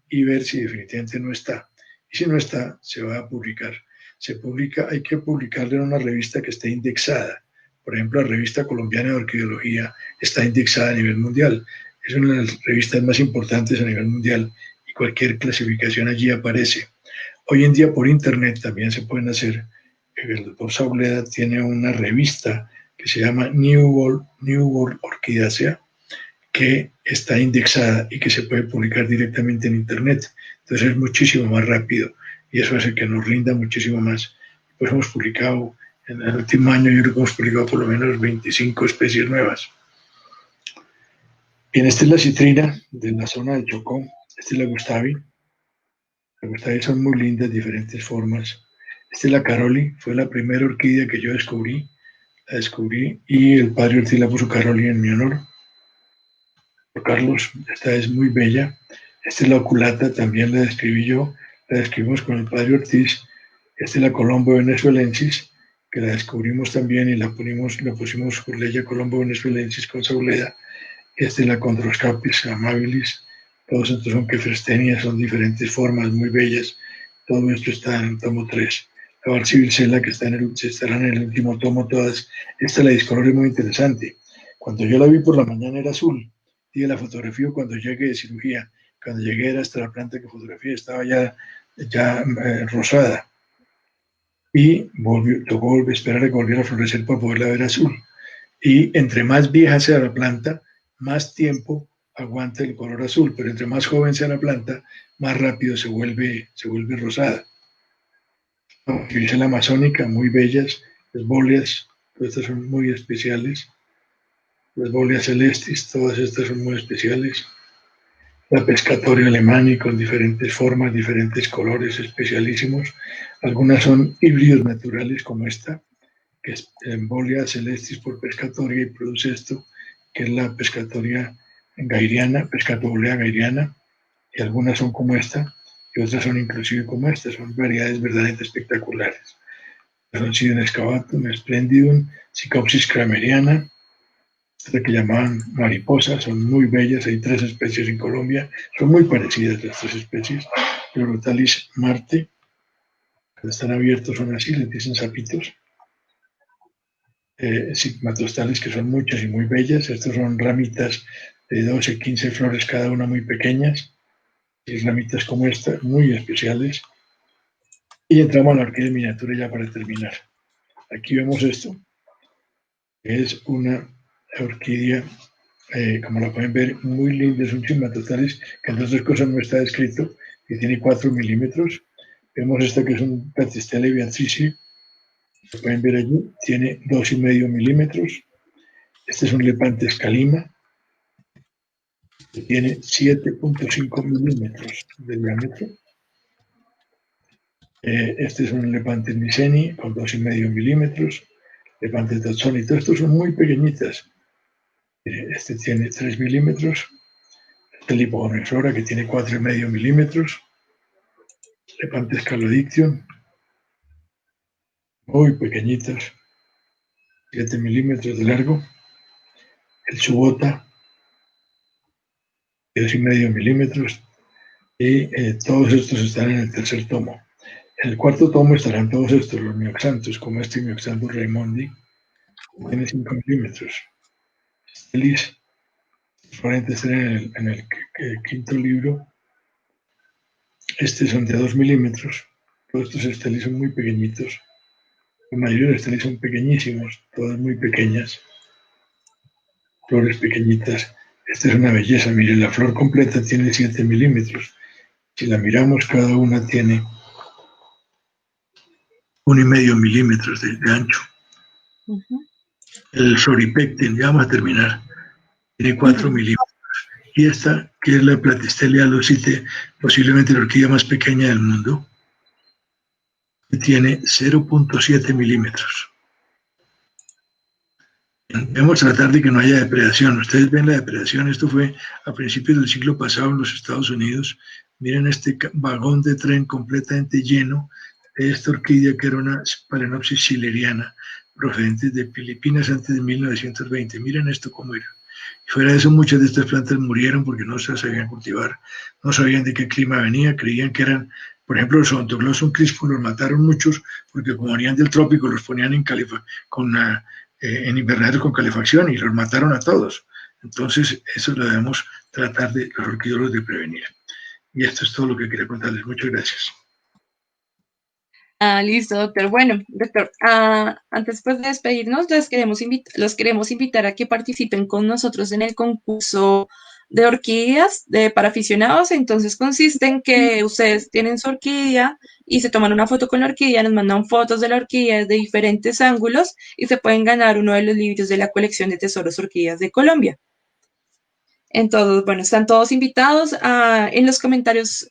y ver si definitivamente no está. Y si no está, se va a publicar. Se publica, hay que publicarle en una revista que esté indexada. Por ejemplo, la revista colombiana de orquideología está indexada a nivel mundial. Es una de las revistas más importantes a nivel mundial y cualquier clasificación allí aparece. Hoy en día por internet también se pueden hacer. El doctor Sauleda tiene una revista que se llama New World Orchidaceae, que está indexada y que se puede publicar directamente en internet. Entonces es muchísimo más rápido y eso hace que nos rinda muchísimo más. Pues hemos publicado en el último año, yo creo que hemos publicado por lo menos 25 especies nuevas. Bien, esta es la citrina de la zona del Chocó. Esta es la Gustavi. Las Gustavi son muy lindas, diferentes formas. Esta es la Caroli, fue la primera orquídea que yo descubrí. La descubrí y el padre Ortiz la puso Caroli en mi honor. Carlos, esta es muy bella. Esta es la oculata, también la describí yo. La describimos con el padre Ortiz. Esta es la Colombo venezuelensis, que la descubrimos también y la pusimos Burleya Colombo venezuelensis con Sauleda. Esta es la Chondroscapis amabilis. Todos estos son quefrestenias, son diferentes formas muy bellas. Todo esto está en el tomo 3. La Barcivilcela, que estará en el último tomo todas. Esta, la discolor, es muy interesante. Cuando yo la vi por la mañana era azul, y de la fotografía cuando llegué de cirugía. Cuando llegué era hasta la planta que fotografía, estaba ya rosada. Y tocó esperar a que volviera a florecer para poderla ver azul. Y entre más vieja sea la planta, más tiempo aguanta el color azul, pero entre más joven sea la planta, más rápido se vuelve rosada. La amazónica, muy bellas, las bóleas, todas estas son muy especiales. Las bóleas celestis, todas estas son muy especiales. La pescatoria alemani con diferentes formas, diferentes colores especialísimos. Algunas son híbridos naturales como esta, que es Embolia celestis por pescatoria y produce esto, que es la pescatoria gairiana, pescatobolea gairiana, y algunas son como esta, y otras son inclusive como esta, son variedades verdaderamente espectaculares. Son Sidon excavatum, Splendidum, Cicopsis crameriana, esta que llamaban mariposa, son muy bellas, hay 3 especies en Colombia, son muy parecidas las 3 especies, Pleurotalis marte, cuando están abiertos son así, les dicen sapitos, sigmatostales, que son muchas y muy bellas. Estas son ramitas de 12, 15 flores cada una muy pequeñas, y ramitas como esta, muy especiales. Y entramos a la orquídea miniatura ya para terminar. Aquí vemos esto, que es una orquídea, como la pueden ver, muy linda, es un sigmatostalis, que entre otras cosas no está descrito, que tiene 4 milímetros. Vemos esta que es un Platystelia beatrice, lo pueden ver allí, tiene 2,5 milímetros. Este es un Lepanthes calima, que tiene 7,5 milímetros de diámetro. Este es un Lepanthes miceni con 2,5 milímetros. Lepanthes tatsoni, todos estos son muy pequeñitas. Este tiene 3 milímetros. Este es Lipogoniflora, que tiene 4,5 milímetros. Lepanthes calodiction, muy pequeñitas, 7 milímetros de largo. El Subota, 2,5 milímetros. Y todos estos están en el tercer tomo. En el cuarto tomo estarán todos estos, los mioxantos, como este Mioxanthus raimondi, tiene 5 milímetros. Stelis, probablemente estén en el quinto libro. Estos son de 2 milímetros. Todos estos estelis son muy pequeñitos. La mayoría de los estelis son pequeñísimos, todas muy pequeñas. flores pequeñitas. Esta es una belleza, mire, la flor completa tiene 7 milímetros. Si la miramos, cada una tiene 1,5 milímetros de ancho. El soripecten, ya vamos a terminar, tiene 4 milímetros. Y esta, que es la Platystelia lucite, posiblemente la orquídea más pequeña del mundo, que tiene 0,7 milímetros. Debemos tratar de que no haya depredación. Ustedes ven la depredación, esto fue a principios del siglo pasado en los Estados Unidos. Miren este vagón de tren completamente lleno de esta orquídea que era una Phalaenopsis schilleriana procedente de Filipinas antes de 1920. Miren esto cómo era. Y fuera de eso, muchas de estas plantas murieron porque no se sabían cultivar, no sabían de qué clima venía, creían que eran, por ejemplo, los Odontoglossum crispum los mataron muchos porque como venían del trópico los ponían en invernadero con calefacción y los mataron a todos. Entonces, eso lo debemos tratar de los orquídeos de prevenir. Y esto es todo lo que quería contarles. Muchas gracias. Listo, doctor. Bueno, doctor, antes pues, de despedirnos, los queremos invitar a que participen con nosotros en el concurso de orquídeas para aficionados. Entonces consiste en que ustedes tienen su orquídea y se toman una foto con la orquídea, nos mandan fotos de la orquídea de diferentes ángulos y se pueden ganar uno de los libros de la colección de tesoros orquídeas de Colombia. Entonces, bueno, están todos invitados. En los comentarios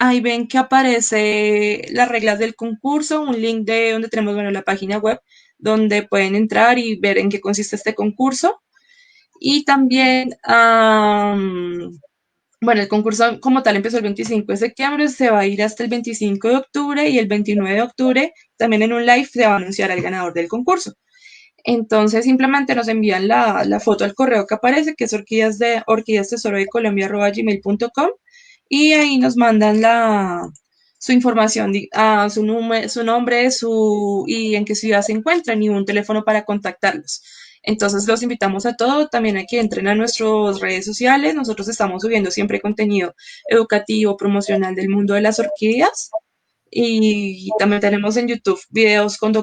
ahí ven que aparece las reglas del concurso, un link de donde tenemos, bueno, la página web, donde pueden entrar y ver en qué consiste este concurso. Y también, bueno, el concurso como tal empezó el 25 de septiembre, se va a ir hasta el 25 de octubre y el 29 de octubre, también en un live, se va a anunciar al ganador del concurso. Entonces simplemente nos envían la foto al correo que aparece, que es orquídastesorodeColombia@gmail.com, y ahí nos mandan su información, su nombre, y en qué ciudad se encuentran y un teléfono para contactarlos. Entonces los invitamos a todos, también a que entren a nuestras redes sociales. Nosotros estamos subiendo siempre contenido educativo, promocional del mundo de las orquídeas. Y también tenemos en YouTube videos con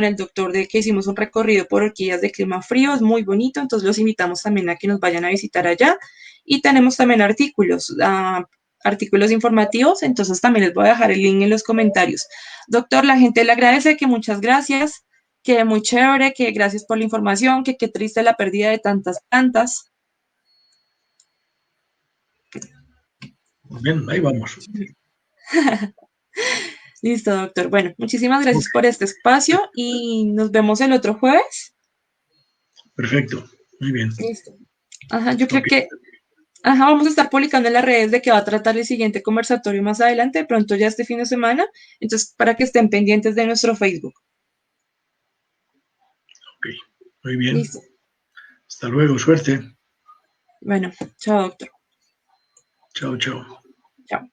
el doctor de que hicimos un recorrido por orquídeas de clima frío, es muy bonito, entonces los invitamos también a que nos vayan a visitar allá. Y tenemos también artículos informativos, entonces también les voy a dejar el link en los comentarios. Doctor, la gente le agradece, que muchas gracias, que muy chévere, que gracias por la información, que qué triste la pérdida de tantas plantas. Bien, ahí vamos. Listo, doctor. Bueno, muchísimas gracias por este espacio y nos vemos el otro jueves. Perfecto, muy bien. Listo. Ajá, yo creo que vamos a estar publicando en las redes de que va a tratar el siguiente conversatorio más adelante, de pronto ya este fin de semana, entonces para que estén pendientes de nuestro Facebook. Ok, muy bien. Listo. Hasta luego, suerte. Bueno, chao, doctor. Chao, chao. Chao.